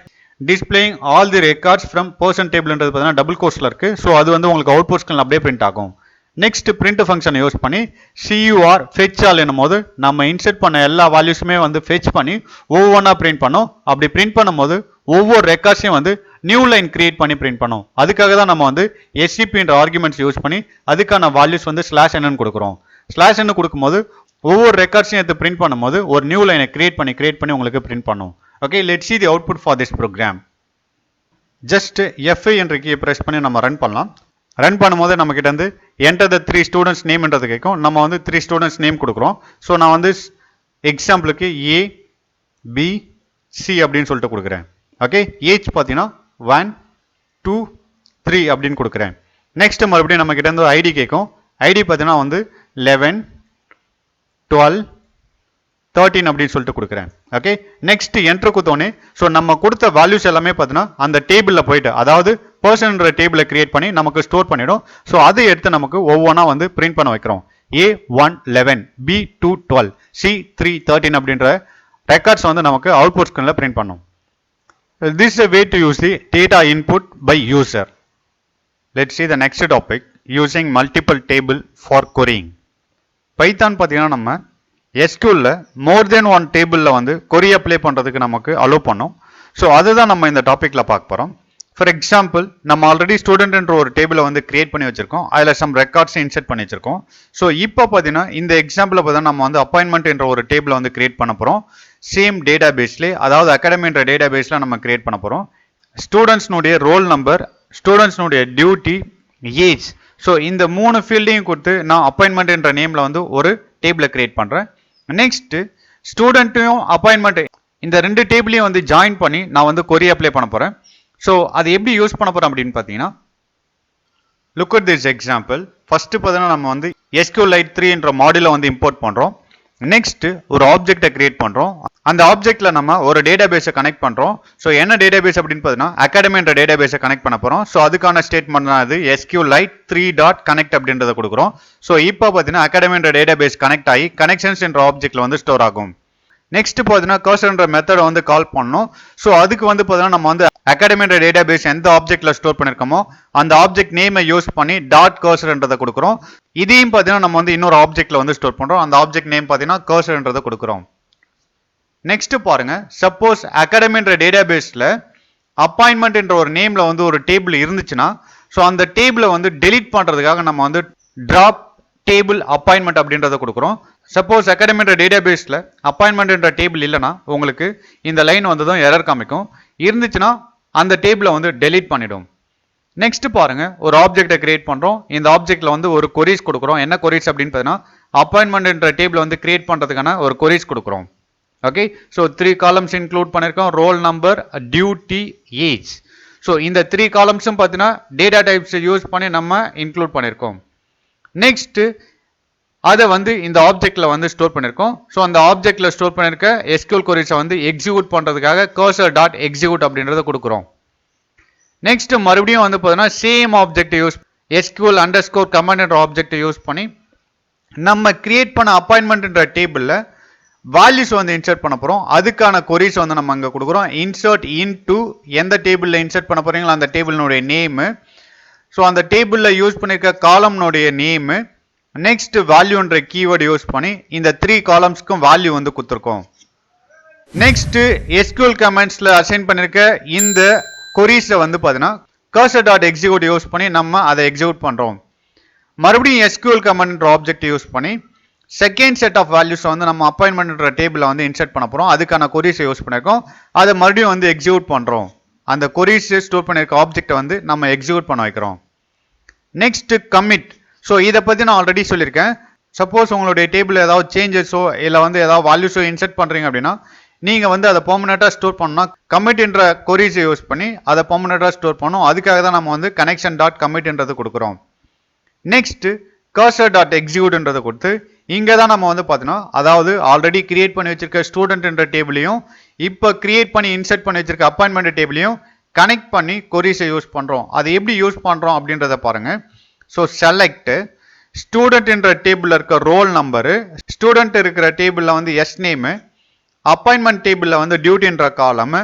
displaying all the records from person டேபிள்ன்றது பார்த்தீங்கன்னா டபுள் கோர்ஸ்ல இருக்கு. ஸோ அது வந்து உங்களுக்கு அவுட்புட் ஸ்கிரீனில் அப்படியே பிரிண்ட் ஆகும். நெக்ஸ்ட் பிரிண்ட் ஃபங்க்ஷனை யூஸ் பண்ணி cur fetch all என்னும் போது நம்ம இன்செர்ட் பண்ண எல்லா வேல்யூஸுமே வந்து ஃபெச் பண்ணி ஒவ்வொன்றா பிரிண்ட் பண்ணோம். அப்படி பிரிண்ட் பண்ணும்போது ஒவ்வொரு ரெக்கார்ட்ஸையும் வந்து நியூ லைன் கிரியேட் பண்ணி பிரிண்ட் பண்ணோம். அதுக்காக தான் நம்ம வந்து scpன்ற ஆர்குமெண்ட்ஸ் யூஸ் பண்ணி அதுக்கான வேல்யூஸ் வந்து /n கொடுக்குறோம். /n கொடுக்கும்போது ஒவ்வொரு ரெக்கார்ட்ஸையும் எடுத்து பிரிண்ட் பண்ணும்போது ஒரு நியூ லைனை கிரியேட் பண்ணி உங்களுக்கு பிரிண்ட் பண்ணும். Okay, let's see the output for this program. Just F5 என்ற கீயை பிரஸ் பண்ணி நம்ம ரன் பண்ணலாம். ரன் பண்ணும்போது நம்ம கிட்ட வந்து enter the 3 students நேம்ன்றது கேட்கும். நம்ம வந்து 3 students நேம் கொடுக்குறோம். ஸோ நான் வந்து எக்ஸாம்பிளுக்கு A, B, C அப்படின்னு சொல்லிட்டு கொடுக்குறேன். ஓகே, ஏஜ் பார்த்தீங்கன்னா 1, 2, 3 அப்படின்னு கொடுக்குறேன். நெக்ஸ்ட் மறுபடியும் நம்ம கிட்ட இருந்து ஐடி கேட்கும். ஐடி பார்த்தீங்கன்னா வந்து 11, 12, 13 அப்படின்னு சொல்லிட்டு கொடுக்குறேன். ஓகே, நெக்ஸ்ட் என்ட்ரு கொடுத்தோன்னே ஸோ நம்ம கொடுத்த வேல்யூஸ் எல்லாமே பார்த்தீங்கன்னா அந்த டேபிளில் போயிட்டு, அதாவது பர்சன்ன்ற டேபிளை கிரியேட் பண்ணி நமக்கு ஸ்டோர் பண்ணிடும். ஸோ அதை எடுத்து நமக்கு ஒவ்வொன்றா வந்து பிரிண்ட் பண்ண வைக்கிறோம். A1 11, B2 12, C3 13 அப்படின்ற ரெக்கார்ட்ஸ் வந்து நமக்கு அவுட்புட் ஸ்கிரீனில் பிரிண்ட் பண்ணும். This is a way to use the data input by user. Let's see the next topic, using multiple table for querying. Python பார்த்தீங்கன்னா நம்ம SQLல மோர் தென் ஒன் டேபிளில் வந்து கொரி அப்ளை பண்ணுறதுக்கு நமக்கு அலோவ் பண்ணோம். ஸோ அதுதான் நம்ம இந்த டாப்பிக்கில் பார்க்க போகிறோம். ஃபார் எக்ஸாம்பிள் நம்ம ஆல்ரெடி ஸ்டூடெண்ட்ன்ற ஒரு டேபிளை வந்து கிரியேட் பண்ணி வச்சிருக்கோம். அதில் சம் ரெக்கார்ட்ஸை இன்செர்ட் பண்ணி வச்சிருக்கோம். ஸோ இப்போ பார்த்தீங்கன்னா இந்த எக்ஸாம்பிளில் பார்த்தீங்கன்னா நம்ம வந்து அப்பாயின்மெண்ட் என்ற ஒரு டேபிளை வந்து கிரியேட் பண்ண போகிறோம். சேம் டேட்டா பேஸ்லேயே, அதாவது அகாடமின்ற டேட்டா பேஸில் நம்ம கிரியேட் பண்ண போகிறோம். ஸ்டூடெண்ட்ஸ்னுடைய ரோல் நம்பர், ஸ்டூடெண்ட்ஸ்னுடைய டியூட்டி, ஏஜ், ஸோ இந்த 3 ஃபீல்டையும் கொடுத்து நான் அப்பாயின்மெண்ட் என்ற நேமில் வந்து ஒரு டேபிளை கிரியேட் பண்ணுறேன். நெக்ஸ்ட் ஸ்டூடெண்ட்டையும் அப்பாயின்மெண்ட் இந்த 2 டேபிளையும் வந்து ஜாயின் பண்ணி நான் வந்து கொரி அப்ளை பண்ண போகிறேன். ஸோ அது எப்படி யூஸ் பண்ண போகிறோம் அப்படின்னு பார்த்தீங்கன்னா, look at this example. First பார்த்தீங்கன்னா நம்ம வந்து SQLite 3 என்ற மாடியூலை வந்து இம்போர்ட் பண்ணுறோம். நெக்ஸ்ட் ஒரு ஆப்ஜெக்டை கிரியேட் பண்ணுறோம். அந்த ஆப்ஜெக்ட்ல நம்ம ஒரு டேட்டா பேஸை கனெக்ட் பண்ணுறோம். ஸோ என்ன டேட்டா பேஸ் அப்படின்னு பார்த்தீங்கன்னா அகாடமின்ற டேட்டா பேஸை கனெக்ட் பண்ண போகிறோம். ஸோ அதுக்கான ஸ்டேட்மெண்ட் தான் அது SQLite 3.connect அப்படின்றத கொடுக்குறோம். ஸோ இப்போ பார்த்தீங்கன்னா அகாடமின்ற டேட்டா பேஸ் கனெக்ட் ஆகி கனெக்ஷன்ஸ் என்ற ஆப்ஜெக்ட்ல வந்து ஸ்டோர் ஆகும். நெக்ஸ்ட் பார்த்தீங்கன்னா கர்சர்ன்ற மெத்தடை வந்து கால் பண்ணணும். ஸோ அதுக்கு வந்து பார்த்தீங்கன்னா நம்ம வந்து அகாடமின்ற டேட்டா பேஸ் எந்த ஆப்ஜெக்ட்ல ஸ்டோர் பண்ணிருக்கோமோ அந்த ஆப்ஜெக்ட் நேமை யூஸ் பண்ணி .cursor கொடுக்குறோம். இதையும் பார்த்தீங்கன்னா நம்ம வந்து இன்னொரு ஆப்ஜெக்ட்ல வந்து ஸ்டோர் பண்றோம். அந்த ஆப்ஜெக்ட் நேம் பார்த்தீங்கன்னா cursor கொடுக்குறோம். நெக்ஸ்ட் பாருங்க, சப்போஸ் அகாடமின்ற டேட்டாபேஸ்ல அப்பாயின்மெண்ட் என்ற ஒரு நேம்ல வந்து ஒரு டேபிள் இருந்துச்சுன்னா, ஸோ அந்த டேபிளை வந்து டெலீட் பண்றதுக்காக நம்ம வந்து டிராப் டேபிள் அப்பாயின்மெண்ட் அப்படின்றத கொடுக்குறோம். சப்போஸ் அகாடமின்ற டேட்டாபேஸ்ல அப்பாயின்மெண்ட் என்ற டேபிள் இல்லைன்னா உங்களுக்கு இந்த லைன் வந்து தான் எரர் காமிக்கும். இருந்துச்சுன்னா அந்த டேபிளை வந்து டெலீட் பண்ணிடும். நெக்ஸ்ட் பாருங்க, ஒரு ஆப்ஜெக்டை கிரியேட் பண்றோம். இந்த ஆப்ஜெக்ட்ல வந்து ஒரு கொரீஸ் கொடுக்குறோம். என்ன கொரீஸ் அப்படின்னு பார்த்தீங்கன்னா, அப்பாயின்மெண்ட் என்ற டேபிள் வந்து கிரியேட் பண்றதுக்கான ஒரு கொரீஸ் கொடுக்குறோம். ஓகே, ஸோ 3 காலம்ஸ் இன்க்ளூட் பண்ணியிருக்கோம். Roll number, duty, age. So இந்த 3 காலம்ஸும் பார்த்தீங்கன்னா டேட்டா டைப்ஸ் யூஸ் பண்ணி நம்ம இன்க்ளூட் பண்ணியிருக்கோம். நெக்ஸ்ட் அதை வந்து இந்த ஆப்ஜெக்ட்ல வந்து ஸ்டோர் பண்ணியிருக்கோம். ஸோ அந்த ஆப்ஜெக்ட்ல ஸ்டோர் பண்ணியிருக்க எஸ்கியூஎல் கொரீஸை வந்து எக்ஸிக்யூட் பண்றதுக்காக cursor டாட் எக்ஸிக்யூட் அப்படின்றத கொடுக்குறோம். நெக்ஸ்ட் மறுபடியும் வந்து பார்த்தீங்கன்னா same object use SQL underscore command என்ற ஆப்ஜெக்ட் யூஸ் பண்ணி நம்ம கிரியேட் பண்ண அப்பாயின்மெண்ட் என்ற டேபிளில் வேல்யூஸ் வந்து இன்சர்ட் பண்ண போகிறோம். அதுக்கான கொரீஸ் வந்து நம்ம அங்கே கொடுக்குறோம். இன்சர்ட் இன்டு எந்த டேபிளில் இன்சர்ட் பண்ண போகிறீங்களோ அந்த டேபிளினுடைய நேமு, ஸோ அந்த டேபிளில் யூஸ் பண்ணியிருக்க காலம்னுடைய நேமு, நெக்ஸ்ட் வேல்யூன்ற கீவேர்டு யூஸ் பண்ணி இந்த 3 காலம்ஸ்க்கும் வேல்யூ வந்து கொடுத்துருக்கோம். நெக்ஸ்ட் SQL கமெண்ட்ஸில் அசைன் பண்ணியிருக்க இந்த கொரீஸை வந்து பார்த்தீங்கன்னா cursor டாட் எக்ஸிக்யூட் யூஸ் பண்ணி நம்ம அதை எக்ஸிக்யூட் பண்ணுறோம். மறுபடியும் SQL கமெண்ட் ஆப்ஜெக்ட் யூஸ் பண்ணி செகண்ட் செட் ஆஃப் வேல்யூஸ் வந்து நம்ம அப்பாயின்மெண்ட் டேபிளில் வந்து இன்சர்ட் பண்ண போகிறோம். அதுக்கான கொரீஸை யூஸ் பண்ணியிருக்கோம். அதை மறுபடியும் வந்து எக்ஸிக்யூட் பண்ணுறோம். அந்த கொரீஸ் ஸ்டோர் பண்ணியிருக்க ஆப்ஜெக்டை வந்து நம்ம எக்ஸிக்யூட் பண்ண வைக்கிறோம். Next commit. ஸோ இதை பற்றி நான் ஆல்ரெடி சொல்லியிருக்கேன். சப்போஸ் உங்களுடைய டேபிள் ஏதாவது சேஞ்சஸோ இல்லை வந்து ஏதாவது வேல்யூஸோ இன்சர்ட் பண்ணுறீங்க அப்படின்னா நீங்கள் வந்து அதை பெர்மனெண்ட்டாக ஸ்டோர் பண்ணால் கமிட் என்ற கொரீஸை யூஸ் பண்ணி அதை பெர்மனெண்ட்டாக ஸ்டோர் பண்ணணும். அதுக்காக தான் நம்ம வந்து கனெக்ஷன் டாட் கமிட்ன்றது கொடுக்குறோம். நெக்ஸ்ட் cursor டாட் எக்ஸிக்யூட்ன்றதை கொடுத்து இங்கே தான் நம்ம வந்து பார்த்தீங்கன்னா, அதாவது ஆல்ரெடி கிரியேட் பண்ணி வச்சிருக்க ஸ்டூடெண்ட் என்ற டேபிளையும் இப்போ கிரியேட் பண்ணி இன்சர்ட் பண்ணி வச்சிருக்க அப்பாயின்மெண்ட் டேபிளையும் கனெக்ட் பண்ணி கொரீஸை யூஸ் பண்ணுறோம். அதை எப்படி யூஸ் பண்ணுறோம் அப்படின்றத பாருங்க. ஸோ செலக்ட் ஸ்டூடெண்ட் என்ற டேபிளில் இருக்க ரோல் நம்பரு, ஸ்டூடெண்ட் இருக்கிற டேபிளில் வந்து எஸ் நேமு, அப்பாயின்மெண்ட் டேபிளில் வந்து டியூட்டி என்ற காலம்,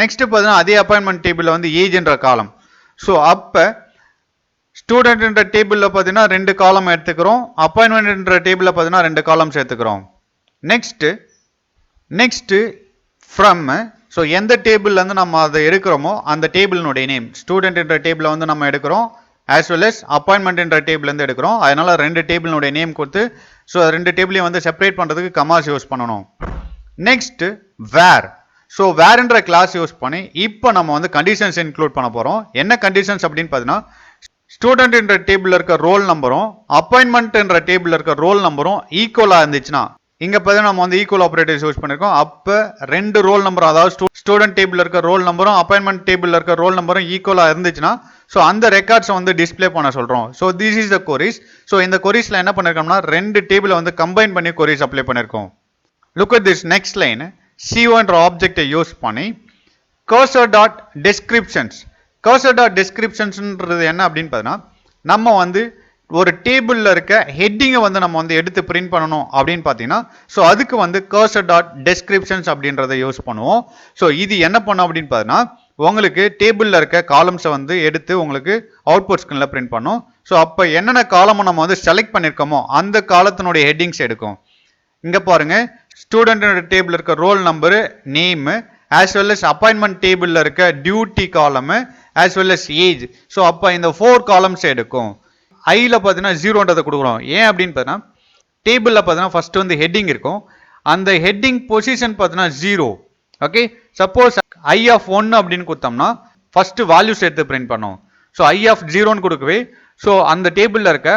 நெக்ஸ்ட் பார்த்தீங்கன்னா அதே அப்பாயின்மெண்ட் டேபிளில் வந்து ஏஜ் என்ற காலம். ஸோ அப்போ ஸ்டூடெண்ட் என்ற டேபிளில் பார்த்தீங்கன்னா 2 காலம் எடுத்துக்கிறோம், அப்பாயின்மெண்ட் என்ற டேபிளில் பார்த்தீங்கன்னா 2 காலம்ஸ் எடுத்துக்கிறோம். நெக்ஸ்ட் ஃப்ரம், ஸோ எந்த டேபிள்லேருந்து நம்ம அதை எடுக்கிறோமோ அந்த டேபிளினுடைய நேம், ஸ்டூடெண்ட் என்ற டேபிளை வந்து நம்ம எடுக்கிறோம், ஆஸ் வெல் அஸ் அப்பாயின்மெண்ட் என்ற டேபிள்லேருந்து எடுக்கிறோம். அதனால 2 டேபிளினுடைய நேம் கொடுத்து ஸோ 2 டேபிளையும் வந்து செப்பரேட் பண்ணுறதுக்கு கமாஸ் யூஸ் பண்ணணும். நெக்ஸ்ட் வேர். ஸோ வேர்ன்ற கிளாஸ் யூஸ் பண்ணி இப்போ நம்ம வந்து கண்டிஷன்ஸ் இன்க்ளூட் பண்ண போகிறோம். என்ன கண்டிஷன்ஸ் அப்படின்னு பார்த்தீங்கன்னா, ஸ்டூடெண்ட் என்ற டேபிளில் இருக்க ரோல் நம்பரும் அப்பாயின்மெண்ட் என்ற டேபிளில் இருக்க ரோல் நம்பரும் ஈக்குவலாக இருந்துச்சுன்னா, இங்கே பார்த்தீங்கன்னா நம்ம வந்து ஈக்குவல் ஆப்ரேட்டர்ஸ் யூஸ் பண்ணியிருக்கோம். அப்போ 2 ரோல் நம்பரும், அதாவது ஸ்டூடெண்ட் டேபிளில் இருக்க ரோல் நம்பரும் அப்பாயின்மெண்ட் டேபிளில் இருக்க ரோல் நம்பரும் ஈக்குவலாக இருந்துச்சுன்னா ஸோ அந்த ரெக்கார்ட்ஸை வந்து டிஸ்பிளே பண்ண சொல்கிறோம். So this is the queries. So இந்த கொரீஸில் என்ன பண்ணியிருக்கோம்னா 2 டேபிளை வந்து கம்பைன் பண்ணி கொரீஸ் அப்ளை பண்ணியிருக்கோம். Look at this next line. CO என்ற ஆப்ஜெக்டை யூஸ் பண்ணி cursor டாட் டெஸ்கிரிப்ஷன்ஸ். cursor டாட் டெஸ்கிரிப்ஷன்ஸ்ன்றது என்ன அப்படின்னு பார்த்தீங்கன்னா, நம்ம வந்து ஒரு டேபிளில் இருக்க ஹெட்டிங்கை வந்து நம்ம வந்து எடுத்து பிரிண்ட் பண்ணணும் அப்படின்னு பார்த்தீங்கன்னா, ஸோ அதுக்கு வந்து cursor டாட் டெஸ்கிரிப்ஷன்ஸ் அப்படின்றத யூஸ் பண்ணுவோம். ஸோ இது என்ன பண்ணும் அப்படின்னு பார்த்தீங்கன்னா, உங்களுக்கு டேபிளில் இருக்க காலம்ஸை வந்து எடுத்து உங்களுக்கு அவுட்புட் ஸ்க்ரீனில் பிரிண்ட் பண்ணும். ஸோ அப்போ என்னென்ன காலமும் நம்ம வந்து செலக்ட் பண்ணியிருக்கோமோ அந்த காலத்தினுடைய ஹெட்டிங்ஸ் எடுக்கும். இங்கே பாருங்க, ஸ்டூடெண்ட் டேபிள் இருக்க roll number, name, as well as appointment டேபிளில் இருக்க duty column, as well as age. So அப்போ இந்த 4 காலம்ஸ் எடுக்கும். ஐயில் பார்த்தீங்கன்னா 0ன்றதை கொடுக்குறோம். ஏன் அப்படின்னு பார்த்தீங்கன்னா, டேபிளில் பார்த்தீங்கன்னா ஃபர்ஸ்ட் வந்து ஹெட்டிங் இருக்கும். அந்த ஹெட்டிங் பொசிஷன் பார்த்தீங்கன்னா 0. ஓகே, சப்போஸ் ஐ ஆஃப் 1 அப்படின்னு கொடுத்தோம்னா ஃபர்ஸ்ட் வேல்யூஸ் எடுத்து பிரிண்ட் பண்ணோம். ஸோ ஐ ஆஃப் 0ன்னு கொடுக்கவே ஸோ அந்த டேபிளில் இருக்க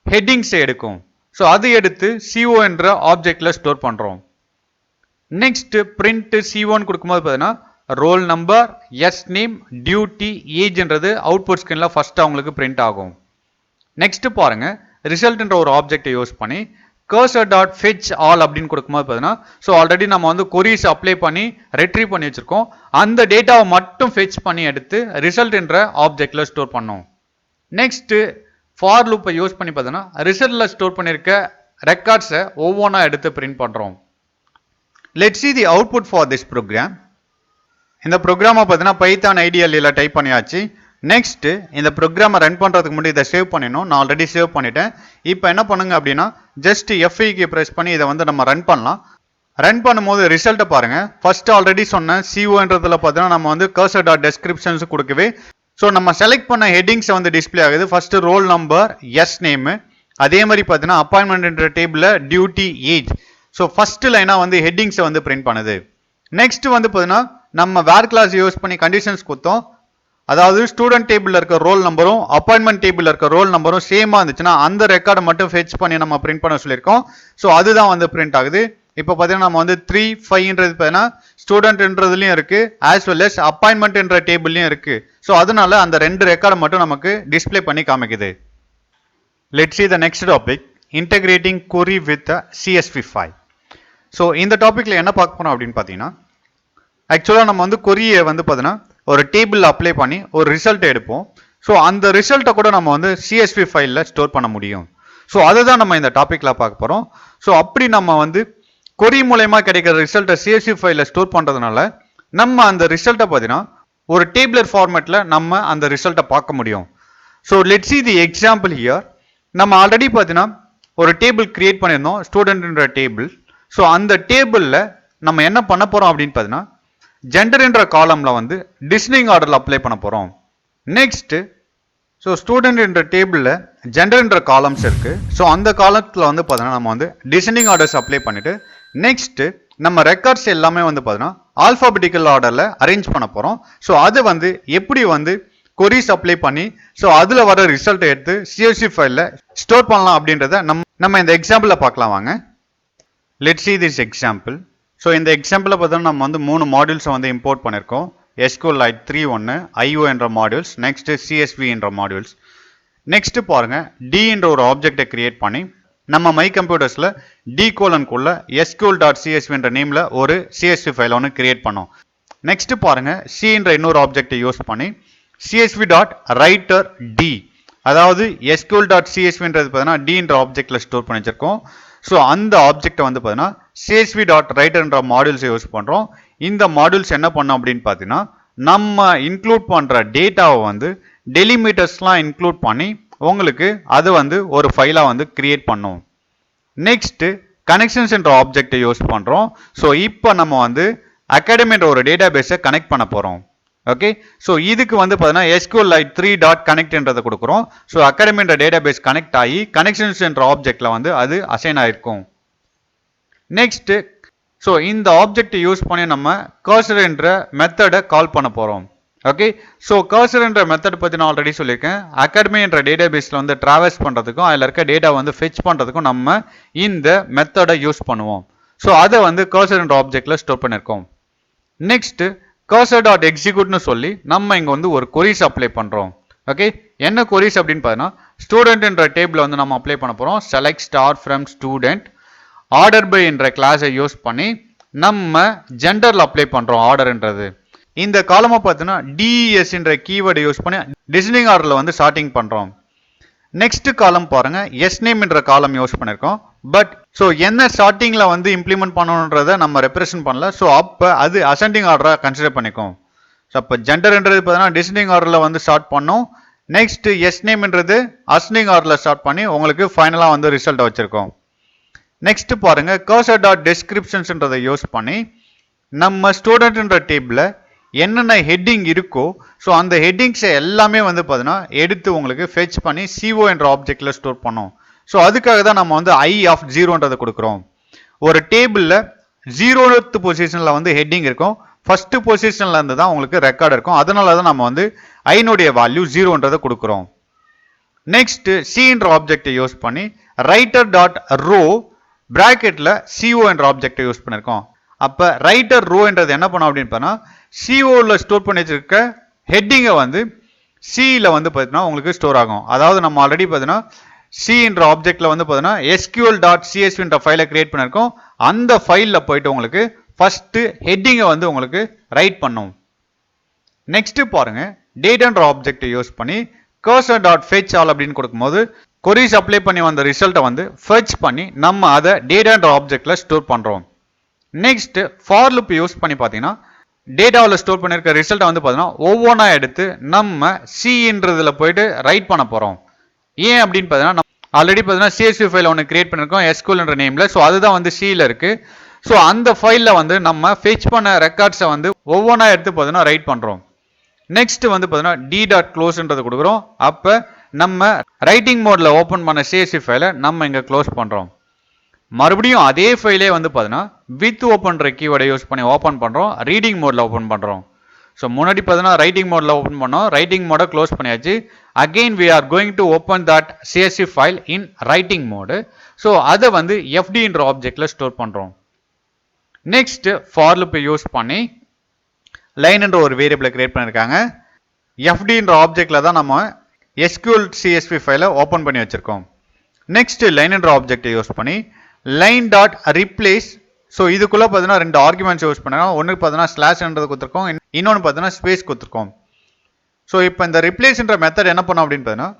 ஹெட்டிங்ஸை எடுக்கும். ஸோ அது எடுத்து CO என்ற ஆப்ஜெக்டில் ஸ்டோர் பண்ணுறோம். நெக்ஸ்ட் பிரிண்ட் CO கொடுக்கும்போது பார்த்தீங்கன்னா roll number, S name, duty, ஏஜ்ன்றது அவுட்புட் ஸ்க்ரீனில் ஃபர்ஸ்ட் அவங்களுக்கு பிரிண்ட் ஆகும். நெக்ஸ்ட் பாருங்க, ரிசல்ட்ன்ற ஒரு ஆப்ஜெக்டை யூஸ் பண்ணி cursor டாட் fetch all அப்படின்னு கொடுக்கும்போது பார்த்தீங்கன்னா, ஸோ ஆல்ரெடி நம்ம வந்து கொரீஸ் அப்ளை பண்ணி ரெட்ரீவ் பண்ணி வச்சிருக்கோம். அந்த டேட்டாவை மட்டும் ஃபெச் பண்ணி எடுத்து ரிசல்ட் என்ற ஆப்ஜெக்டில் ஸ்டோர் பண்ணோம். நெக்ஸ்ட் ஃபார் லூப்பை யூஸ் பண்ணி பார்த்தீங்கன்னா ரிசல்ட்டில் ஸ்டோர் பண்ணியிருக்க ரெக்கார்ட்ஸை ஒவ்வொன்றா எடுத்து பிரிண்ட் பண்ணுறோம். Let's see the output for this program. இந்த ப்ரோக்ராமை பார்த்தீங்கன்னா பைத்தான் ஐடிஎல்ல டைப் பண்ணியாச்சு. நெக்ஸ்ட் இந்த ப்ரோக்ராமை ரன் பண்ணுறதுக்கு முன்னாடி இதை சேவ் பண்ணிடணும். நான் ஆல்ரெடி சேவ் பண்ணிட்டேன். இப்போ என்ன பண்ணுங்க அப்படின்னா, ஜஸ்ட் F5 ப்ரெஸ் பண்ணி இதை வந்து நம்ம ரன் பண்ணலாம். ரன் பண்ணும்போது ரிசல்ட்டை பாருங்க. ஃபர்ஸ்ட் ஆல்ரெடி சொன்ன சிஓன்றதுல பார்த்தீங்கன்னா நம்ம வந்து கர்சர் டாட் டெஸ்கிரிப்ஷன்ஸ் கொடுக்கவே ஸோ நம்ம செலக்ட் பண்ண ஹெட்டிங்ஸை வந்து டிஸ்பிளே ஆகுது. First roll number, s name, அதே மாதிரி பார்த்தீங்கன்னா அப்பாயின்மெண்ட்ன்ற டேபிளில் டியூட்டி, ஏஜ். ஸோ ஃபர்ஸ்ட் லைனாக வந்து ஹெட்டிங்ஸை வந்து பிரிண்ட் பண்ணுது. நெக்ஸ்ட் வந்து பார்த்தீங்கன்னா நம்ம வேர் கிளாஸ் யூஸ் பண்ணி கண்டிஷன்ஸ் கொடுத்தோம். அதாவது ஸ்டூடெண்ட் டேபிளில் இருக்க ரோல் நம்பரும் அப்பாயின்மெண்ட் டேபிளில் இருக்க ரோல் நம்பரும் சேமாக இருந்துச்சுன்னா அந்த ரெக்கார்டை மட்டும் ஃபெச் பண்ணி நம்ம பிரிண்ட் பண்ண சொல்லியிருக்கோம். ஸோ அதுதான் வந்து பிரிண்ட் ஆகுது. இப்போ பார்த்தீங்கன்னா நம்ம வந்து 3, 5ன்றது பார்த்தீங்கன்னா ஸ்டூடெண்ட்ன்றதுலையும் இருக்கு, ஆஸ் வெல் அஸ் அப்பாயின்மெண்ட்ன்ற டேபிள்லையும் இருக்கு. ஸோ அதனால அந்த 2 ரெக்கார்டை மட்டும் நமக்கு டிஸ்பிளே பண்ணி காமிக்குது. Let's see the next topic, integrating query with a CSV file. So இந்த டாபிக்ல என்ன பார்க்க போறோம் அப்படின்னு பார்த்தீங்கன்னா, ஆக்சுவலாக நம்ம வந்து கொரியை வந்து பார்த்தீங்கன்னா ஒரு டேபிள் அப்ளை பண்ணி ஒரு ரிசல்ட் எடுப்போம். ஸோ அந்த ரிசல்ட்டை கூட நம்ம வந்து CSV ஃபைலில் ஸ்டோர் பண்ண முடியும். ஸோ அதை தான் நம்ம இந்த டாப்பிக்கில் பார்க்க போகிறோம். ஸோ அப்படி நம்ம வந்து கொரி மூலயமா கிடைக்கிற ரிசல்ட்டை CSV ஃபைலில் ஸ்டோர் பண்ணுறதுனால நம்ம அந்த ரிசல்ட்டை பார்த்தீங்கன்னா ஒரு டேபிளர் ஃபார்மேட்டில் நம்ம அந்த ரிசல்ட்டை பார்க்க முடியும். So let's see the example here. நம்ம ஆல்ரெடி பார்த்தீங்கன்னா ஒரு டேபிள் கிரியேட் பண்ணியிருந்தோம், ஸ்டூடெண்ட்ன்ற டேபிள். ஸோ அந்த டேபிளில் நம்ம என்ன பண்ண போகிறோம் அப்படின்னு பார்த்தீங்கன்னா ஜெண்டர்ன்ற காலமில் வந்து டிசனிங் ஆர்டரில் அப்ளை பண்ண போகிறோம். நெக்ஸ்ட்டு ஸோ ஸ்டூடெண்ட்ன்ற டேபிளில் ஜெண்டர்ன்ற காலம்ஸ் இருக்குது. ஸோ அந்த காலத்தில் வந்து பார்த்தீங்கன்னா நம்ம வந்து டிசனிங் ஆர்டர்ஸ் அப்ளை பண்ணிவிட்டு நெக்ஸ்ட்டு நம்ம ரெக்கார்ட்ஸ் எல்லாமே வந்து பார்த்தீங்கன்னா ஆல்ஃபாபெட்டிக்கல் ஆர்டரில் அரேஞ்ச் பண்ண போகிறோம். ஸோ அது வந்து எப்படி வந்து கொரிஸ் அப்ளை பண்ணி ஸோ அதில் வர ரிசல்ட்டை எடுத்து CSV ஃபைலில் ஸ்டோர் பண்ணலாம் அப்படின்றத நம்ம இந்த எக்ஸாம்பிளில் பார்க்கலாம் வாங்க. Let's see this example. So இந்த எக்ஸாம்பிளில் பார்த்தோம்னா நம்ம வந்து 3 மாடியூல்ஸை வந்து இம்போர்ட் பண்ணியிருக்கோம். SQLite 3.1, IO என்ற மாடியூல்ஸ், நெக்ஸ்ட் CSV என்ற மாடியூல்ஸ். நெக்ஸ்ட் பாருங்க, D என்ற ஒரு ஆப்ஜெக்டை கிரியேட் பண்ணி நம்ம மை கம்ப்யூட்டர்ஸில் D:/குள்ள SQL.CSV என்ற நேமில் ஒரு CSV ஃபைல் ஒன்று கிரியேட் பண்ணோம். நெக்ஸ்ட் பாருங்க, C என்ற இன்னொரு ஆப்ஜெக்டை யூஸ் பண்ணி CSV.WriterD, அதாவது SQL.CSVன்றது பார்த்தீங்கன்னா D என்ற ஆப்ஜெக்டில் ஸ்டோர் பண்ணி வச்சிருக்கோம். ஸோ அந்த ஆப்ஜெக்டை வந்து பார்த்தீங்கன்னா CSV.Writerன்ற மாடியூல்ஸை யூஸ் பண்ணுறோம். இந்த மாடியூல்ஸ் என்ன பண்ணோம் அப்படின்னு பார்த்தீங்கன்னா நம்ம இன்க்ளூட் பண்ணுற டேட்டாவை வந்து டெலிமீட்டர்ஸ்லாம் இன்க்ளூட் பண்ணி உங்களுக்கு அது வந்து ஒரு ஃபைலாக வந்து கிரியேட் பண்ணும். நெக்ஸ்ட்டு கனெக்ஷன்ஸ் என்ற ஆப்ஜெக்டை யூஸ் பண்ணுறோம். ஸோ இப்போ நம்ம வந்து அகாடமின்ற ஒரு டேட்டா பேஸை கனெக்ட் பண்ண போகிறோம். ஓகே, ஸோ இதுக்கு வந்து பார்த்தீங்கன்னா SQLite 3.connectன்றதை கொடுக்குறோம். ஸோ அகாடமின்ற டேட்டா பேஸ் கனெக்ட் ஆகி கனெக்ஷன்ஸ் என்ற ஆப்ஜெக்டில் வந்து அது அசைன் ஆகிருக்கும். நெக்ஸ்ட்டு ஸோ இந்த ஆப்ஜெக்டை யூஸ் பண்ணி நம்ம கர்சர் என்ற மெத்தடை கால் பண்ண போகிறோம். ஓகே, ஸோ கர்சர் என்ற மெத்தட் பற்றி நான் ஆல்ரெடி சொல்லியிருக்கேன். அகாடமி என்ற டேட்டா பேஸில் வந்து ட்ராவல்ஸ் பண்ணுறதுக்கும் அதில் இருக்க டேட்டா வந்து ஃபெச் பண்ணுறதுக்கும் நம்ம இந்த மெத்தடை யூஸ் பண்ணுவோம். ஸோ அதை வந்து கர்சர் என்ற ஆப்ஜெக்டில் ஸ்டோர் பண்ணியிருக்கோம். நெக்ஸ்ட்டு cursor.executeனு சொல்லி நம்ம இங்கே வந்து ஒரு கொரிஸ் அப்ளை பண்ணுறோம். ஓகே, என்ன கொரிஸ் அப்படின்னு பார்த்தீங்கன்னா ஸ்டூடெண்ட்ன்ற டேபிளை வந்து நம்ம அப்ளை பண்ண போகிறோம். Select star from student, order by என்ற கிளாஸை யூஸ் பண்ணி நம்ம ஜெண்டரில் அப்ளை பண்ணுறோம் ஆர்டர்ன்றது. இந்த காலமாக பார்த்தீங்கன்னா DES என்ற கீவேர்டை யூஸ் பண்ணி டிசனிங் ஆர்டரில் வந்து ஸ்டார்டிங் பண்ணுறோம். நெக்ஸ்ட் காலம் பாருங்க, எஸ் நேம் என்ற காலம் யூஸ் பண்ணியிருக்கோம். பட் ஸோ என்ன ஸ்டார்டிங்கில் வந்து இம்ப்ளிமெண்ட் பண்ணணுன்றதை நம்ம ரெப்ரசன்ட் பண்ணல. ஸோ அப்போ அது அசெண்டிங் ஆர்டராக கன்சிடர் பண்ணிக்கும். ஸோ அப்போ ஜெண்டர்ன்றது பார்த்தீங்கன்னா டிசனிங் ஆர்டரில் வந்து ஸ்டார்ட் பண்ணோம். நெக்ஸ்ட் எஸ் நேம்ன்றது அசெண்டிங் ஆர்டரில் ஸ்டார்ட் பண்ணி உங்களுக்கு ஃபைனலாக வந்து ரிசல்ட்டை வச்சுருக்கோம். நெக்ஸ்ட் பாருங்க, cursor.descriptionsன்றதை யூஸ் பண்ணி நம்ம ஸ்டூடெண்ட்ன்ற டேபிளில் என்னென்ன ஹெட்டிங் இருக்கோ ஸோ அந்த ஹெட்டிங்ஸை எல்லாமே வந்து பார்த்தீங்கன்னா எடுத்து உங்களுக்கு ஃபெச் பண்ணி CO என்ற ஆப்ஜெக்டில் ஸ்டோர் பண்ணோம். ஸோ அதுக்காக தான் நம்ம வந்து I(0)ன்றதை கொடுக்குறோம். ஒரு டேபிளில் 0th பொசிஷனில் வந்து ஹெட்டிங் இருக்கும், ஃபர்ஸ்ட் பொசிஷனில் இருந்து தான் உங்களுக்கு ரெக்கார்ட் இருக்கும். அதனால தான் நம்ம வந்து ஐனுடைய வேல்யூ 0ன்றதை கொடுக்குறோம். நெக்ஸ்ட் C என்ற ஆப்ஜெக்டை யூஸ் பண்ணி writer.row பிராக்கெட்டில் CO என்ற ஆப்ஜெக்டை யூஸ் பண்ணியிருக்கோம். அப்போ ரைட்டர் ரோன்றது என்ன பண்ணோம் அப்படின்னு பார்த்தா COவில் ஸ்டோர் பண்ணி வச்சிருக்க ஹெட்டிங்கை வந்து சியில் வந்து பார்த்தீங்கன்னா உங்களுக்கு ஸ்டோர் ஆகும். அதாவது நம்ம ஆல்ரெடி பார்த்தீங்கன்னா C என்ற ஆப்ஜெக்டில் வந்து பார்த்தீங்கன்னா SQL.CSV என்ற ஃபைலை கிரியேட் பண்ணியிருக்கோம். அந்த ஃபைலில் போயிட்டு உங்களுக்கு ஃபர்ஸ்ட் ஹெட்டிங்கை வந்து உங்களுக்கு ரைட் பண்ணும். நெக்ஸ்ட் பாருங்க, டேட்டான்ற ஆப்ஜெக்டை யூஸ் பண்ணி cursor.fetchAll அப்படின்னு கொடுக்கும்போது கொரிஸ் அப்ளை பண்ணி வந்த ரிசல்ட்டை வந்து ஃபெச் பண்ணி நம்ம அதை டேட்டான்ற ஆப்ஜெக்டில் ஸ்டோர் பண்ணுறோம். நெக்ஸ்ட் ஃபார் லூப் யூஸ் பண்ணி பார்த்தீங்கன்னா டேட்டாவில் ஸ்டோர் பண்ணியிருக்க ரிசல்ட்டை வந்து பார்த்தீங்கன்னா ஒவ்வொன்றா எடுத்து நம்ம சின்றதுல போயிட்டு ரைட் பண்ண போகிறோம். ஏன் அப்படின்னு பார்த்தீங்கன்னா ஆல்ரெடி பார்த்தீங்கன்னா CSV ஃபைல் ஒன்று கிரியேட் பண்ணியிருக்கோம் SQL என்ற நேமில். ஸோ அதுதான் வந்து சியில் இருக்குது. ஸோ அந்த ஃபைலில் வந்து நம்ம ஃபெச் பண்ண ரெக்கார்ட்ஸை வந்து ஒவ்வொன்றா எடுத்து பார்த்தீங்கன்னா ரைட் பண்ணுறோம். நெக்ஸ்ட் வந்து பார்த்தீங்கன்னா டி டாட் க்ளோஸ்ன்றது கொடுக்குறோம். அப்போ நம்ம ரைட்டிங் மோடில் ஓப்பன் பண்ண சிஎஸ்வி ஃபைலை நம்ம இங்கே க்ளோஸ் பண்ணுறோம். மறுபடியும் அதே ஃபைலே வந்து பார்த்தீங்கன்னா வித் ஓப்பன்ற கீவேர்டை யூஸ் பண்ணி ஓப்பன் பண்ணுறோம், ரீடிங் மோடில் ஓப்பன் பண்ணுறோம். ஸோ முன்னாடி பார்த்தீங்கன்னா ரைட்டிங் மோடில் ஓப்பன் பண்ணோம், ரைட்டிங் மோடை க்ளோஸ் பண்ணியாச்சு. Again we are going to open that CSV file in writing mode. So அதை வந்து எஃப்டின்ற ஆப்ஜெக்டில் ஸ்டோர் பண்ணுறோம். நெக்ஸ்ட் ஃபார் லூப்பை யூஸ் பண்ணி லைன்ன்ற ஒரு வேரியபிளை கிரியேட் பண்ணியிருக்காங்க. எஃப்டின்ற ஆப்ஜெக்டில் தான் நம்ம எஸ்கியூஎல் சிஎஸ்வி ஃபைலை ஓப்பன் பண்ணி வச்சுருக்கோம். நெக்ஸ்ட் லைன்ன்ற ஆப்ஜெக்டை யூஸ் பண்ணி லைன் டாட் ரிப்ளேஸ். ஸோ இதுக்குள்ளே பார்த்தீங்கன்னா ரெண்டு ஆர்குமெண்ட்ஸ் யூஸ் பண்ணுறோம். ஒன்று பார்த்தீங்கன்னா ஸ்லாஷ்ன்றது கொடுத்துருக்கோம், இன்னொன்று பார்த்தீங்கன்னா ஸ்பேஸ் கொடுத்துருக்கோம். ஸோ இப்போ இந்த ரிப்ளேஸ்ன்ற மெத்தட் என்ன பண்ணோம் அப்படின்னு பார்த்தீங்கன்னா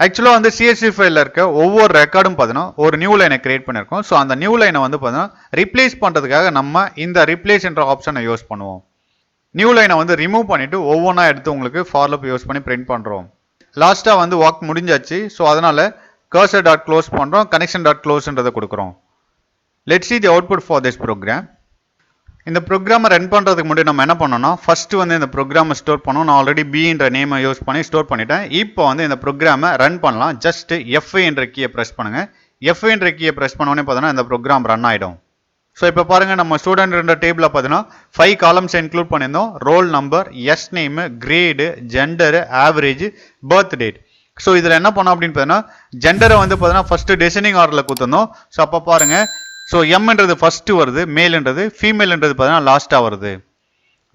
ஆக்சுவலாக வந்து சிஎஸ்வி ஃபைலில் இருக்க ஒவ்வொரு ரெக்கார்டும் பார்த்தீங்கன்னா ஒரு நியூ லைனை கிரியேட் பண்ணியிருக்கோம். ஸோ அந்த நியூ லைனை வந்து பார்த்தீங்கன்னா ரிப்ளேஸ் பண்ணுறதுக்காக நம்ம இந்த ரிப்ளேஸ்ன்ற ஆப்ஷனை யூஸ் பண்ணுவோம். நியூ லைனை வந்து ரிமூவ் பண்ணிவிட்டு ஒவ்வொன்றா எடுத்து உங்களுக்கு ஃபார் லூப் யூஸ் பண்ணி பிரிண்ட் பண்ணுறோம். லாஸ்ட்டாக வந்து ஒர்க் முடிஞ்சாச்சு. ஸோ அதனால் கர்சர் டாட் க்ளோஸ் பண்ணுறோம், கனெக்ஷன் டாட் க்ளோஸ்ன்றதை கொடுக்குறோம். Let's see the output for this program. இந்த ப்ரோக்ராமை ரன் பண்ணுறதுக்கு முன்னாடி நம்ம என்ன பண்ணோம்னா ஃபஸ்ட்டு வந்து இந்த ப்ரோக்ராமை ஸ்டோர் பண்ணோம். நான் ஆல்ரெடி பின்ற நேமை யூஸ் பண்ணி ஸ்டோர் பண்ணிட்டேன். இப்போ வந்து இந்த ப்ரோக்ராமை ரன் பண்ணலாம். ஜஸ்ட் எஃப்ஐ என்ற கீயை ப்ரெஸ் பண்ணுங்கள். எஃப்ஐ என்ற கீயை ப்ரெஸ் பண்ணோன்னே பார்த்தீங்கன்னா இந்த ப்ரோக்ராம் ரன் ஆகிடும். ஸோ இப்போ பாருங்கள், நம்ம ஸ்டூடெண்ட் டேபிளில் பார்த்தீங்கன்னா 5 காலம்ஸ் இன்க்ளூட் பண்ணியிருந்தோம். Roll number, s name, grade, gender, average, birth date. So இதில் என்ன பண்ணோம் அப்படின்னு பார்த்தீங்கன்னா ஜெண்டரை வந்து பார்த்தீங்கன்னா ஃபஸ்ட்டு டெசினிங் ஆர்டரில் கொடுத்துருந்தோம். ஸோ அப்போ பாருங்கள், ஸோ எம்ன்றது ஃபஸ்ட்டு வருது, மேல்ன்றது, ஃபீமேல்ன்றது பார்த்தீங்கன்னா லாஸ்ட்டாக வருது.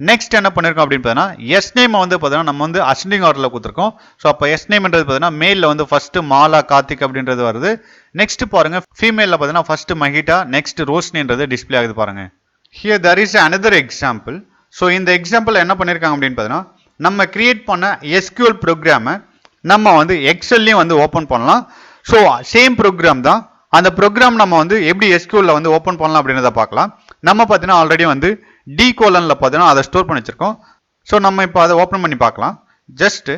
நெக்ஸ்ட் என்ன பண்ணியிருக்கோம் அப்படின்னு பார்த்தீங்கன்னா எஸ் நேம் வந்து பார்த்தீங்கன்னா நம்ம வந்து அசெண்டிங் ஆர்டரில் கொடுத்துருக்கோம். ஸோ அப்போ எஸ் நேம்ன்றது பார்த்தீங்கன்னா மேலில் வந்து ஃபஸ்ட்டு மாலா, கார்த்திக் அப்படின்றது வருது. நெக்ஸ்ட் பாருங்கள், ஃபீமேலில் பார்த்தீங்கன்னா ஃபஸ்ட்டு மஹிட்டா, நெக்ஸ்ட் ரோஷினின்றது டிஸ்பிளே ஆகுது பாருங்கள். Here there is another example. So இந்த எக்ஸாம்பிள் என்ன பண்ணியிருக்காங்க அப்படின்னு பார்த்தீங்கன்னா நம்ம கிரியேட் பண்ண எஸ்கியூஎல் ப்ரோக்ராமை நம்ம வந்து எக்ஸல்லையும் வந்து ஓப்பன் பண்ணலாம். ஸோ சேம் ப்ரோக்ராம் தான். அந்த ப்ரோக்ராம் நம்ம வந்து எப்படி எஸ்கியூஎல்ல வந்து ஓப்பன் பண்ணலாம் அப்படின்றத பார்க்கலாம். நம்ம பார்த்தீங்கன்னா ஆல்ரெடி வந்து டி கோலனில் பார்த்தீங்கன்னா அதை ஸ்டோர் பண்ணி வச்சிருக்கோம். ஸோ நம்ம இப்போ அதை ஓப்பன் பண்ணி பார்க்கலாம். ஜஸ்ட்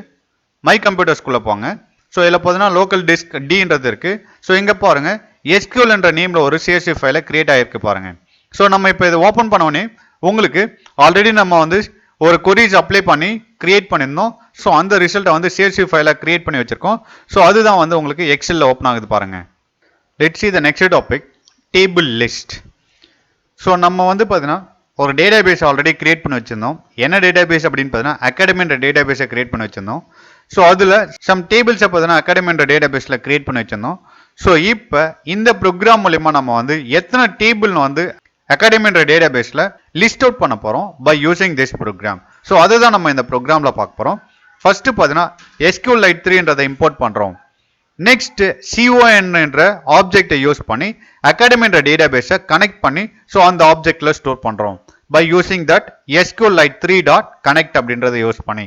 மை கம்ப்யூட்டர்ஸ்குள்ளே போங்க. ஸோ இதில் பார்த்தீங்கன்னா லோக்கல் டிஸ்க் டின்றது இருக்குது. ஸோ இங்கே பாருங்கள், எஸ்கியூஎல் என்ற நேமில் ஒரு சிஎஸ்வி ஃபைலை கிரியேட் ஆகிருக்கு பாருங்கள். ஸோ நம்ம இப்போ இதை ஓப்பன் பண்ணோடனே உங்களுக்கு ஆல்ரெடி நம்ம வந்து ஒரு கொரீஸ் அப்ளை பண்ணி கிரியேட் பண்ணியிருந்தோம். ஸோ அந்த ரிசல்ட்டை வந்து சிஎஸ்வி ஃபைலை கிரியேட் பண்ணி வச்சிருக்கோம். ஸோ அதுதான் வந்து உங்களுக்கு எக்ஸலில் ஓப்பன் ஆகுது பாருங்கள். Let's see the next topic, table list. So நம்ம வந்து பார்த்தீங்கன்னா ஒரு டேட்டாபேஸ் ஆல்ரெடி கிரியேட் பண்ணி வச்சுருந்தோம். என்ன டேட்டாபேஸ் அப்படின்னு பார்த்தீங்கன்னா அகாடமின்ற டேட்டாபேஸை கிரியேட் பண்ணி வச்சுருந்தோம். ஸோ அதில் சம் டேபிள்ஸை பார்த்தீங்கன்னா அகாடமின்ற டேட்டாபேஸில் கிரியேட் பண்ணி வச்சுருந்தோம். ஸோ இப்போ இந்த ப்ரோக்ராம் மூலிமா நம்ம வந்து எத்தனை டேபிள்னு வந்து அகாடமின்ற டேட்டாபேஸில் லிஸ்ட் அவுட் பண்ண போகிறோம் by using this program. So அதுதான் நம்ம இந்த ப்ரோக்ராமில் பார்க்க போகிறோம். ஃபஸ்ட்டு பார்த்தீங்கன்னா SQLite 3ன்றதை இம்போர்ட் பண்ணுறோம். நெக்ஸ்ட் CON என்ற ஆப்ஜெக்டை யூஸ் பண்ணி அகாடமின்ற டேட்டாபேஸை கனெக்ட் பண்ணி ஸோ அந்த ஆப்ஜெக்டில் ஸ்டோர் பண்ணுறோம் by using that SQLite 3.connect அப்படின்றத யூஸ் பண்ணி.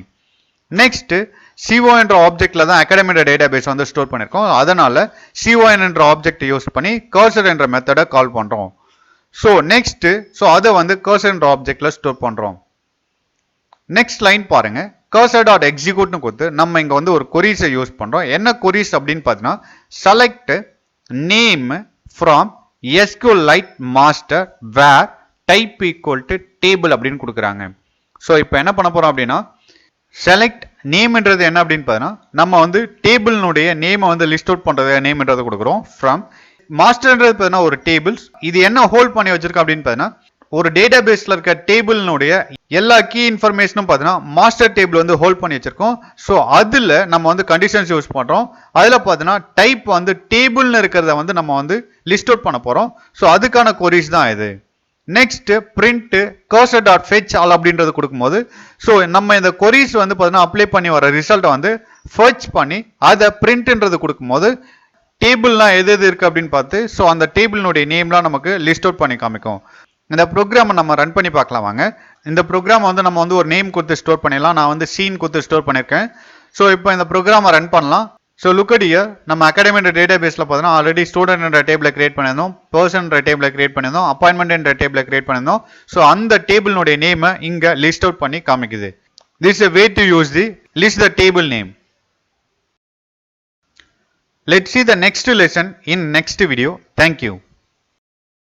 நெக்ஸ்ட் CO என்ற ஆப்ஜெக்டில் தான் அகாடமின்ற டேட்டாபேஸ் வந்து ஸ்டோர் பண்ணியிருக்கோம். அதனால் CON என்ற ஆப்ஜெக்டை யூஸ் பண்ணி கர்சர் என்ற மெத்தடை கால் பண்ணுறோம். ஸோ நெக்ஸ்ட் அதை வந்து கர்சர் என்ற ஆப்ஜெக்டில் ஸ்டோர் பண்ணுறோம். நெக்ஸ்ட் லைன் பாருங்க, கர்சர் டாட் எக்ஸிக்யூட்னு கொடுத்து நம்ம இங்கே வந்து ஒரு கொரீஸை யூஸ் பண்ணுறோம். என்ன கொரீஸ் அப்படின்னு பார்த்தீங்கன்னா select name from SQLite master where type equal to table அப்படின்னு கொடுக்குறாங்க. ஸோ இப்போ என்ன பண்ண போகிறோம் அப்படின்னா செலக்ட் நேம்ன்றது என்ன அப்படின்னு பார்த்தீங்கன்னா நம்ம வந்து டேபிள்னுடைய நேமை வந்து லிஸ்ட் அவுட் பண்ணுறது நேம்ன்றதை கொடுக்குறோம். ஃப்ரம் மாஸ்டர்ன்றது பார்த்தீங்கன்னா ஒரு டேபிள்ஸ், இது என்ன ஹோல்ட் பண்ணி வச்சிருக்கோம் அப்படின்னு பார்த்தீங்கன்னா ஒரு டேட்டாபேஸில் இருக்க டேபிள்னுடைய எல்லா கீ இன்ஃபர்மேஷனும் பார்த்தீங்கன்னா மாஸ்டர் டேபிள் வந்து ஹோல்ட் பண்ணி வச்சிருக்கோம். ஸோ அதில் நம்ம வந்து கண்டிஷன்ஸ் யூஸ் பண்ணுறோம். அதில் பார்த்தீங்கன்னா டைப் வந்து டேபிள்னு இருக்கிறத வந்து நம்ம வந்து லிஸ்ட் அவுட் பண்ண போகிறோம். ஸோ அதுக்கான கொரீஸ் தான் இது. Next print cursor dot fetch all அப்படின்றது கொடுக்கும்போது ஸோ நம்ம இந்த கொரீஸ் வந்து பார்த்தீங்கன்னா அப்ளை பண்ணி வர ரிசல்ட்டை வந்து ஃபெச் பண்ணி அதை பிரிண்ட்ன்றது கொடுக்கும்போது டேபிள்லாம் எது எது இருக்குது அப்படின்னு பார்த்து ஸோ அந்த டேபிள்னுடைய நேம்லாம் நமக்கு லிஸ்ட் அவுட் பண்ணி காமிக்கும். இந்த ப்ரோக்ராமை நம்ம ரன் பண்ணி பார்க்கலாம் வாங்க. இந்த ப்ரோக்ராம் வந்து நம்ம வந்து ஒரு நேம் கொடுத்து ஸ்டோர் பண்ணிடலாம். நான் வந்து சீன் கொடுத்து ஸ்டோர் பண்ணியிருக்கேன். ஸோ இப்போ இந்த ப்ரோக்ராமை ரன் பண்ணலாம். ஸோ லுக் அட் ஹியர், நம்ம அகாடமின்ற டேட்டாபேஸில் பார்த்தீங்கன்னா ஆல்ரெடி ஸ்டூடெண்ட் என்ற டேபிளை கிரியேட் பண்ணியிருந்தோம், பர்சன் என்ற டேபிளை கிரியேட் பண்ணியிருந்தோம், அப்பாயின்மெண்ட் என்ற டேபிளை கிரியேட் பண்ணியிருந்தோம். ஸோ அந்த டேபிள்னுடைய நேமை இங்கே லிஸ்ட் அவுட் பண்ணி காமிக்குது. This is a way to use the list the table name. Let's see the next lesson in next video. Thank you.